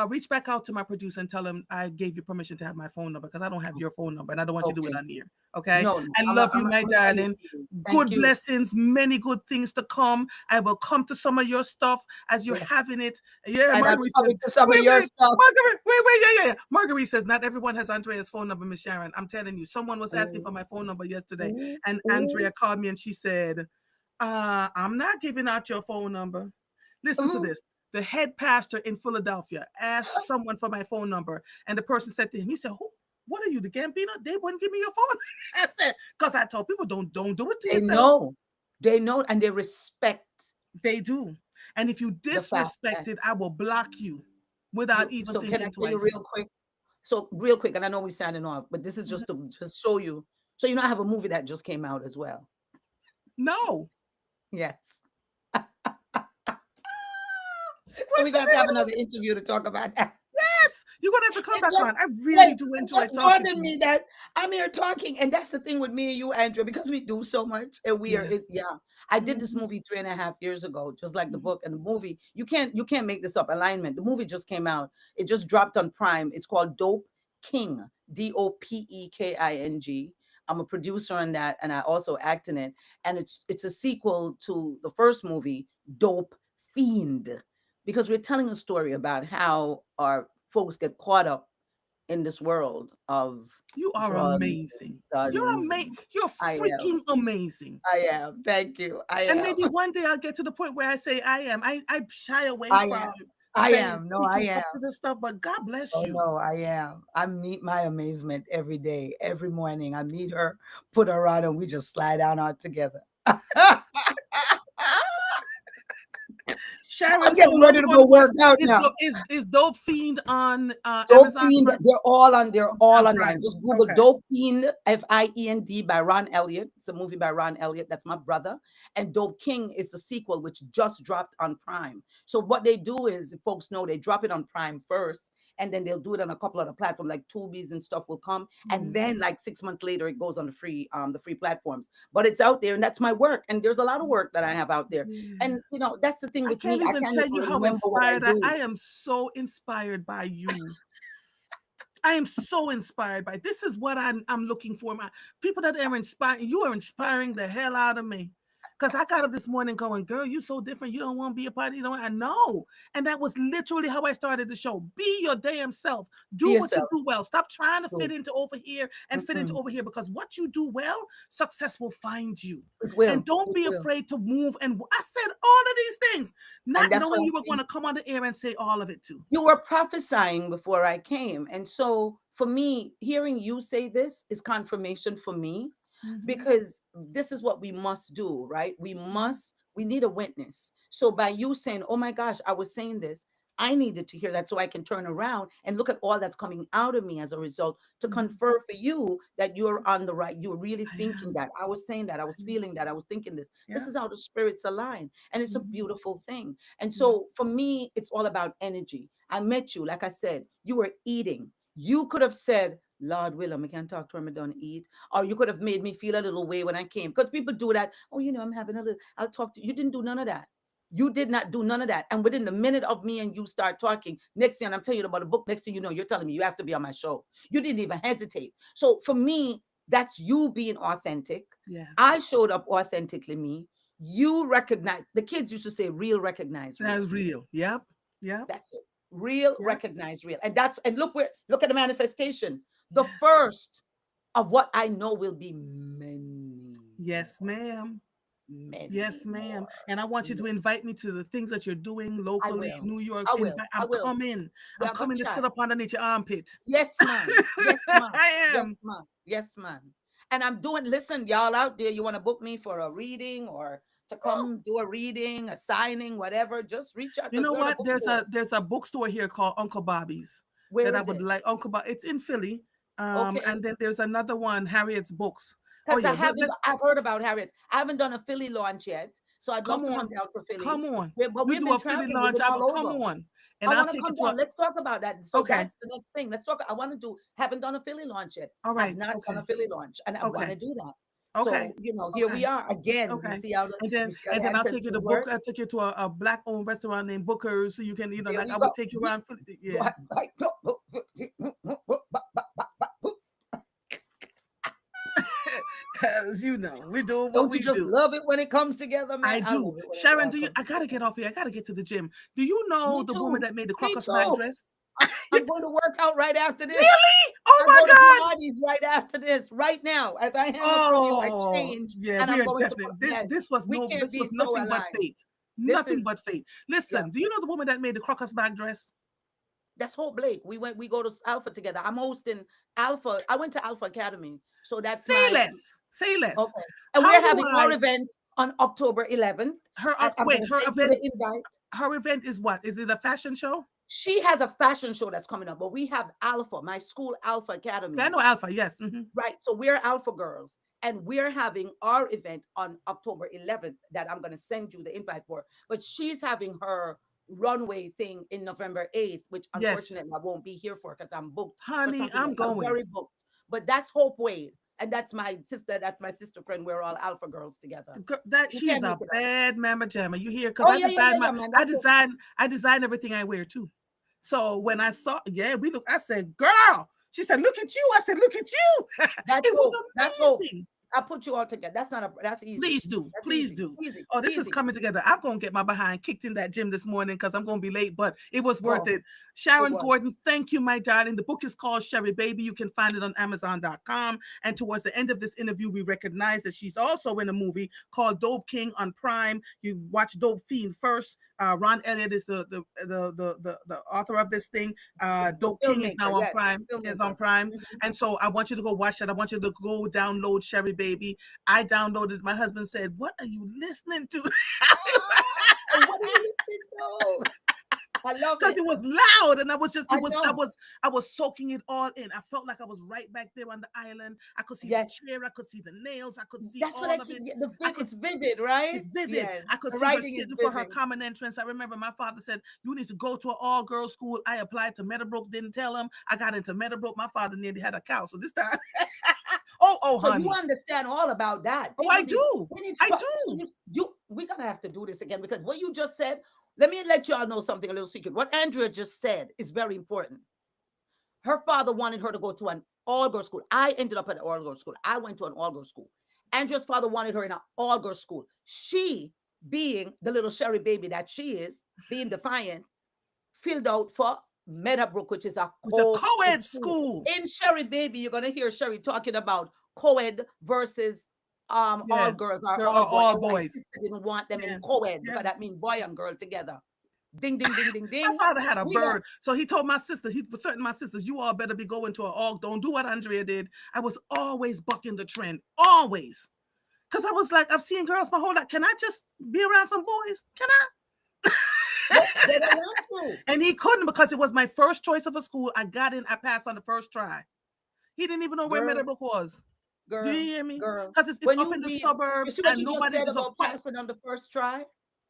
A: reach back out to my producer and tell him I gave you permission to have my phone number because I don't have your phone number and I don't want you to do it
B: Okay.
A: on here. Okay.
B: No, no.
A: I
B: I'm a,
A: love
B: I'm
A: you,
B: a,
A: my
B: I'm gonna send it
A: darling.
B: to you. Thank
A: Good
B: you.
A: blessings, many good things to come. I will come to some of your stuff as you're
B: Yeah.
A: having it. Yeah,
B: And I'm
A: Marguerite says,
B: coming to some of your
A: wait,
B: stuff.
A: yeah. Marguerite says, not everyone has Andrea's phone number, Miss Sharon. I'm telling you, someone was asking for
B: Ooh,
A: my phone number yesterday,
B: ooh,
A: and
B: ooh,
A: Andrea called me and she said, I'm not giving out your phone number. Listen to
B: ooh.
A: this. The head pastor in Philadelphia asked someone for my phone number, and the person said to him, he said, Who, what are you, the Gambino? They wouldn't give me your phone. I said, because I told people don't do it to
B: They
A: yourself.
B: know. They know and they respect
A: They do. And if you
B: the fact that
A: disrespect it, I will block you without even
B: so can I
A: thinking
B: tell you
A: twice.
B: real quick? So real quick, and I know we're signing off, but this is
A: Mhm.
B: just to just show you. So I have a movie that just came out as well.
A: No.
B: Yes. So
A: Wait,
B: we're gonna have to have
A: wait,
B: another interview to talk about that.
A: yes. You're going to have to come
B: It
A: back
B: just
A: on. I really
B: wait,
A: do
B: it
A: enjoy
B: just
A: talking
B: dawned
A: to
B: on
A: you.
B: me that I'm here talking, and that's the thing with me and you, Andrew, because we do so much, and we are.
A: Yes.
B: Yeah, I did this
A: Mhm,
B: movie 3.5 years ago, just like the
A: mhm.
B: book and the movie. You can't make this up. Alignment. The movie just came out. It just dropped on Prime. It's called Dope King. Dopeking. I'm a producer on that, and I also act in it. And it's a sequel to the first movie, Dope Fiend, because we're telling a story about how our folks get caught up in this world of
A: You are
B: drugs and
A: amazing.
B: guns. And
A: You're
B: I
A: freaking
B: am.
A: amazing.
B: I am. Thank you. I
A: And
B: am.
A: maybe one day I'll get to the point where I say I am. I shy away
B: I am.
A: from
B: I
A: saying
B: am. No, I
A: speaking up
B: am.
A: to this stuff, but God bless
B: Oh
A: you.
B: no, I am. I meet my amazement every day, every morning. I meet her, put her on, and we just slide down out together. I'm
A: Sharon, so
B: getting ready
A: number
B: to
A: one
B: go work
A: question
B: out now.
A: is Dope Fiend on
B: Dope
A: Amazon
B: Fiend,
A: Prime?
B: they're all online.
A: Prime.
B: Just Google
A: Okay.
B: Dope Fiend, Fiend by Ron Elliott. It's a movie by Ron Elliott. That's my brother. And Dope King is the sequel, which just dropped on Prime. So what they do is, if folks know, they drop it on Prime first, and then they'll do it on a couple other platforms like Tubi's and stuff will come. And
A: Mhm.
B: then like 6 months later, it goes on the free platforms. But it's out there, and that's my work. And there's a lot of work that I have out there.
A: Yeah.
B: And that's the thing
A: I
B: with
A: can't
B: me. I
A: even
B: can't
A: tell
B: even
A: you how
B: remember what I
A: inspired
B: do.
A: I am so inspired by you. I am so inspired by this is what I'm looking for. My people that are inspiring, you are inspiring the hell out of me. Because I got up this morning going, girl, you so different. You don't want to be a part. You know, I know. And that was literally how I started the show. Be your damn self.
B: Be
A: Do what you
B: yourself.
A: do well. Stop trying to fit
B: True.
A: into over here and fit into
B: Mm-mm.
A: over here because what you do well, success will find you.
B: It
A: And
B: will.
A: don't
B: It
A: be
B: will.
A: afraid to move. And I said all of these things, not
B: And that's what
A: knowing
B: I'm
A: you were going
B: saying.
A: to come on the air and say all of it too.
B: You were prophesying before I came. And so for me, hearing you say this is confirmation for me,
A: Mm-hmm.
B: because this is what we must do, right? We need a witness. So by you saying, oh my gosh, I was saying this, I needed to hear that so I can turn around and look at all that's coming out of me as a result to
A: Mm-hmm.
B: confer for you that you're on the right. You're really
A: I
B: thinking
A: am.
B: that. I was saying that. I was feeling that. I was thinking this. This
A: Yeah.
B: is how the spirits align. And it's a
A: Mhm.
B: beautiful thing. And
A: Yeah.
B: so for me, it's all about energy. I met you, like I said, you were eating. You could have said, Lord Willem, I can't talk to him, I don't eat. Or you could have made me feel a little way when I came. Because people do that. Oh, I'm having a little, I'll talk to you. You didn't do none of that. You did not do none of that. And within the minute of me and you start talking, next thing I'm telling you about a book, next thing you know, you're telling me you have to be on my show. You didn't even hesitate. So for me, that's you being authentic.
A: Yeah.
B: I showed up authentically me. You recognize, the kids used to say, real recognize real.
A: That's real. Yep. Yep.
B: That's it. Real,
A: Yep.
B: recognize real. And look at the manifestation. The
A: Yeah.
B: first of what I know will be many
A: Yes,
B: more.
A: ma'am. Yes,
B: Many
A: ma'am.
B: more.
A: And I want you
B: Ma-
A: to invite me to the things that you're doing
B: I
A: locally,
B: will.
A: New York.
B: I will.
A: Invite.
B: I
A: I'm
B: will.
A: coming.
B: We
A: I'm
B: have a
A: coming to
B: chat.
A: sit up underneath your armpit.
B: Yes, man. Yes, man.
A: I
B: Yes,
A: am.
B: man. Yes, man. And I'm doing, listen, y'all out there, you want to book me for a reading or to come do a reading, a signing, whatever, just reach out
A: You
B: because
A: know
B: we're in a
A: what?
B: bookstore.
A: There's a bookstore here called Uncle Bobby's
B: Where
A: that I
B: is
A: would
B: it?
A: like. Uncle Bob. It's in Philly.
B: Okay.
A: And then there's another one, Harriet's Books. Oh
B: Because
A: yeah.
B: I've heard about Harriet's. I haven't done a Philly launch yet. So I'd love
A: Come
B: to come
A: on.
B: down to
A: Come
B: Philly.
A: on.
B: But
A: You
B: we've
A: do
B: been
A: a Philly
B: traveling, we've
A: launch.
B: been
A: I
B: all
A: will come
B: over.
A: on.
B: I
A: And I'll
B: want to
A: take
B: come
A: it to a
B: down. Let's talk about that. So
A: okay.
B: that's the next thing. Let's talk. I want to do, haven't done a Philly launch yet.
A: All
B: Have
A: right.
B: not done
A: Okay.
B: a Philly launch. And I want
A: Okay.
B: to do that.
A: Okay.
B: So, here
A: Okay.
B: we are again. You
A: Okay.
B: see how
A: And
B: you
A: then
B: see how
A: and
B: the
A: then I'll take you to
B: ancestors work.
A: I'll take you to a black owned restaurant named Booker's so you can,
B: There
A: like
B: we
A: I
B: go.
A: would take you around yeah. Cause we're doing what
B: Don't you
A: we
B: just
A: do.
B: love it when it comes together, man?
A: I
B: I
A: do.
B: love it when it
A: Sharon,
B: all comes
A: I gotta
B: together.
A: get off here. I gotta get to the gym. Do you know
B: Me
A: the woman
B: too.
A: that made the
B: Me
A: crocus bag
B: too.
A: dress?
B: I'm going to work out right after this.
A: Really? Oh
B: I
A: my
B: go to
A: God.
B: Pilates right after this, right now. As I hang up from you, I
A: Oh,
B: change
A: yeah,
B: and
A: we
B: I'm
A: are
B: going to
A: definitely
B: yes. We can't
A: this
B: be
A: was
B: so
A: nothing but
B: aligned.
A: fate.
B: This
A: Nothing
B: is
A: but fate.
B: yeah.
A: Listen, do you know the woman that made the crocus bag dress?
B: That's Hope Blake. We go to Alpha together. I'm hosting Alpha. I went to Alpha Academy. So that's
A: Say
B: my
A: less. Say less.
B: okay. And
A: How
B: we're
A: do
B: having our
A: I
B: event on October 11th. I'm
A: wait,
B: going to send you the invite.
A: her event is what? Is it a fashion show?
B: She has a fashion show that's coming up, but we have Alpha, my school Alpha
A: Yeah, I
B: Academy.
A: know Alpha, yes.
B: Right. So we're Alpha Girls and we're having our event on October 11th that I'm going to send you the invite for. But she's having her runway thing in November 8th, which
A: Yes.
B: unfortunately I won't be here for because I'm booked for
A: Honey,
B: something
A: I'm
B: else. I'm
A: going.
B: very booked. But that's Hope Wade. And that's my sister. That's my sister friend. We're all Alpha Girls together.
A: That
B: You
A: she's
B: can't
A: a
B: make it up.
A: bad mamma jamma. You hear? Because
B: Oh, yeah, yeah, yeah, yeah, man. That's so
A: I design everything I wear too. So when I saw, I said, girl. She said, look at you. I said, look at you.
B: that's
A: It was
B: Hope. That's Hope.
A: amazing.
B: I'll put you all together. That's easy.
A: Please do.
B: That's
A: Please
B: easy.
A: do.
B: Easy.
A: Oh, this is
B: Easy.
A: coming together. I'm going to get my behind kicked in that gym this morning because I'm going to be late, but it was worth
B: Oh,
A: it.
B: it
A: Sharon
B: was.
A: Gordon, thank you, my darling. The book is called Sherry Baby. You can find it on Amazon.com. And towards the end of this interview, we recognize that she's also in a movie called Dope King on Prime. You watch Dope Fiend first. Ron Elliott is the author of this thing.
B: The
A: Dope King is
B: filmmaker,
A: now on
B: yes,
A: Prime.
B: the
A: Is on
B: filmmaker.
A: Prime.
B: Mhm.
A: And so I want you to go watch that. I want you to go download Sherry Baby. I downloaded. My husband said, "What are you listening to?"
B: What are you listening to? I love
A: Because
B: it.
A: it was loud, and I was just,
B: I know.
A: I was soaking it all in. I felt like I was right back there on the island. I could see the
B: Yes.
A: chair, I could see the nails, I could see
B: That's what I
A: all of
B: keep.
A: it.
B: Yeah,
A: I could.
B: it's vivid, right?
A: It's vivid.
B: Yes.
A: I could
B: The
A: see her
B: writing is
A: sitting for her
B: vivid.
A: common entrance. I remember my father said, "You need to go to an all-girls school." I applied to Meadowbrook, didn't tell him. I got into Meadowbrook. My father nearly had a cow. So this time, oh,
B: So you
A: honey.
B: understand all about that.
A: Oh, I
B: People need.
A: do.
B: We need to
A: I
B: talk. So
A: do.
B: we're gonna have to do this again because what you just said. Let me let y'all know something, a little secret. What Andrea just said is very important. Her father wanted her to go to an all-girls school. I ended up at an all-girls school. I went to an all-girls school. Andrea's father wanted her in an all-girls school. She, being the little Sherry Baby that she is, being defiant, filled out for Meadowbrook, which is a
A: It's a
B: co-ed
A: co-ed
B: school.
A: school.
B: In Sherry Baby, you're gonna hear Sherry talking about co-ed versus all
A: Yeah.
B: girls or
A: They're
B: all boy.
A: all
B: And my
A: boys.
B: sister didn't want them in
A: Yeah.
B: co-ed
A: Yeah.
B: because that means boy and girl together. Ding, ding, ding, ding,
A: My
B: ding.
A: father had a
B: We don't.
A: bird. So he told my sister, he threatened my sisters, you all better be going to an all. Don't do what Andrea did. I was always bucking the trend. Always. Because I was like, I've seen girls my whole life. Can I just be around some boys? Can I?
B: Nope, they don't want to.
A: And he couldn't because it was my first choice of a school. I got in, I passed on the first try. He didn't even know where
B: Girl,
A: Meadowbrook was. Do you
B: girl,
A: hear me?
B: girl.
A: Because it's
B: When
A: up
B: you
A: in the
B: read, you
A: suburbs
B: see what
A: and
B: you just
A: nobody,
B: said
A: there's a
B: about
A: quiet,
B: passing on the first try?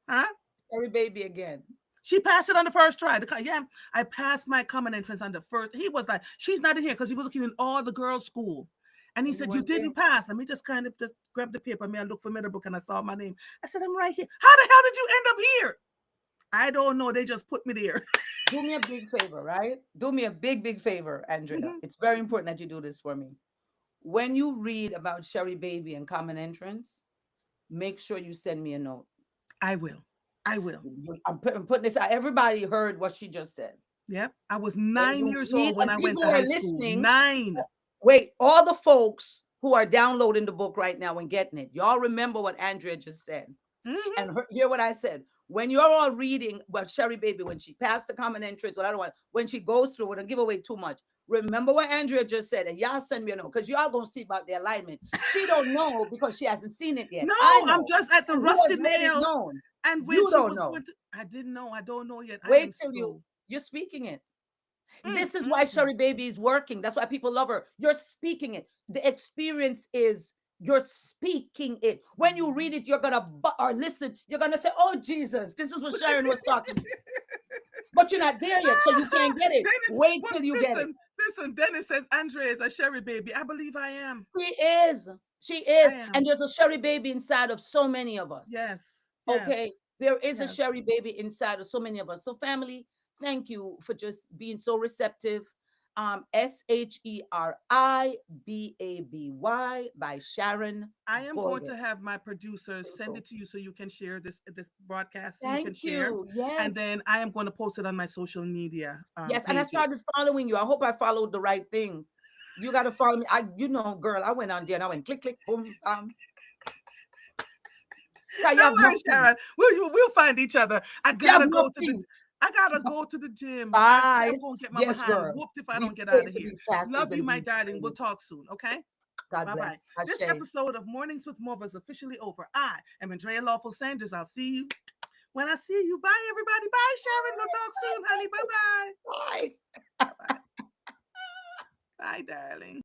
A: huh?
B: Sherry Baby again.
A: She passed it on the first try. Yeah, I passed my common entrance on the first. He was like, she's not in here because he was looking in all the girls' school. And he
B: And you
A: said, you
B: weren't there.
A: didn't pass. And me just kind of just grabbed the paper. I looked for Meadowbrook and I saw my name. I said, I'm right here. How the hell did you end up here? I don't know. They just put me there.
B: Do me a big favor, right? Do me a big, big favor, Andrea.
A: Mhm.
B: It's very important that you do this for me. When you read about Sherry Baby and Common Entrance, make sure you send me a note.
A: I will. I will.
B: I'm putting this out. Everybody heard what she just said.
A: Yep. I was
B: When
A: 9
B: you
A: years
B: read,
A: old when
B: and
A: I went
B: people
A: to
B: who are
A: high school.
B: listening,
A: 9.
B: wait, all the folks who are downloading the book right now and getting it, y'all remember what Andrea just said.
A: Mm-hmm.
B: And hear what I said. When you're all reading about Sherry Baby, when she passed the common entrance, well, I don't want, when she goes through it and give away too much, remember what Andrea just said, and y'all send me a note because y'all gonna see about the alignment. She don't know because she hasn't seen it yet.
A: No,
B: I
A: I'm
B: know.
A: just at the
B: And who has
A: rusted
B: read it
A: nails.
B: known?
A: And when
B: You
A: she
B: don't
A: was
B: know.
A: going to, I didn't know. I don't know yet. I am
B: Wait till
A: slow.
B: you're speaking it.
A: Mm,
B: This is
A: mm,
B: why
A: mm.
B: Sherry Baby is working. That's why people love her. You're speaking it. The experience is you're speaking it. When you read it, you're gonna or listen. You're gonna say, "Oh Jesus, this is what Sharon was talking." But you're not there yet, so you can't get it.
A: Dennis,
B: Wait
A: well,
B: till you get it.
A: listen. Dennis says Andrea is a Sherry Baby. I believe I am.
B: She is. She
A: I
B: is. And
A: am.
B: there's a Sherry baby inside of so many of us.
A: Yes. Yes.
B: Okay. There is a
A: Yes.
B: Sherry baby inside of so many of us. So, family, thank you for just being so receptive. SHERIBABY by Sharon
A: I am going
B: Gordon.
A: to have my producers send
B: Simple.
A: it to you so you can share this broadcast so you can
B: Thank
A: share,
B: you.
A: and
B: Yes.
A: then I am going to post it on my social media
B: Yes. And I
A: pages.
B: started following you. I hope I followed the right things. You got to follow me. Girl, I went on there and I went click, click, boom, you
A: Don't
B: have
A: worry,
B: enough things.
A: Sharon. We'll find each other.
B: You have enough things.
A: I gotta go to the gym.
B: Bye.
A: I'm gonna get my
B: Yes,
A: behind
B: girl.
A: whooped if I
B: We
A: don't get out
B: pray
A: of
B: for
A: here.
B: these pastors
A: Love you,
B: and
A: my
B: these
A: darling. We'll
B: ladies.
A: talk soon. Okay.
B: God
A: Bye bye.
B: bless.
A: This
B: Ashe.
A: episode of Mornings with Mova is officially over. I am Andrea Lawful Sanders. I'll see you when I see you. Bye, everybody. Bye, Sharon. We'll talk soon, honey. Bye bye.
B: Bye.
A: Bye bye. Bye, darling.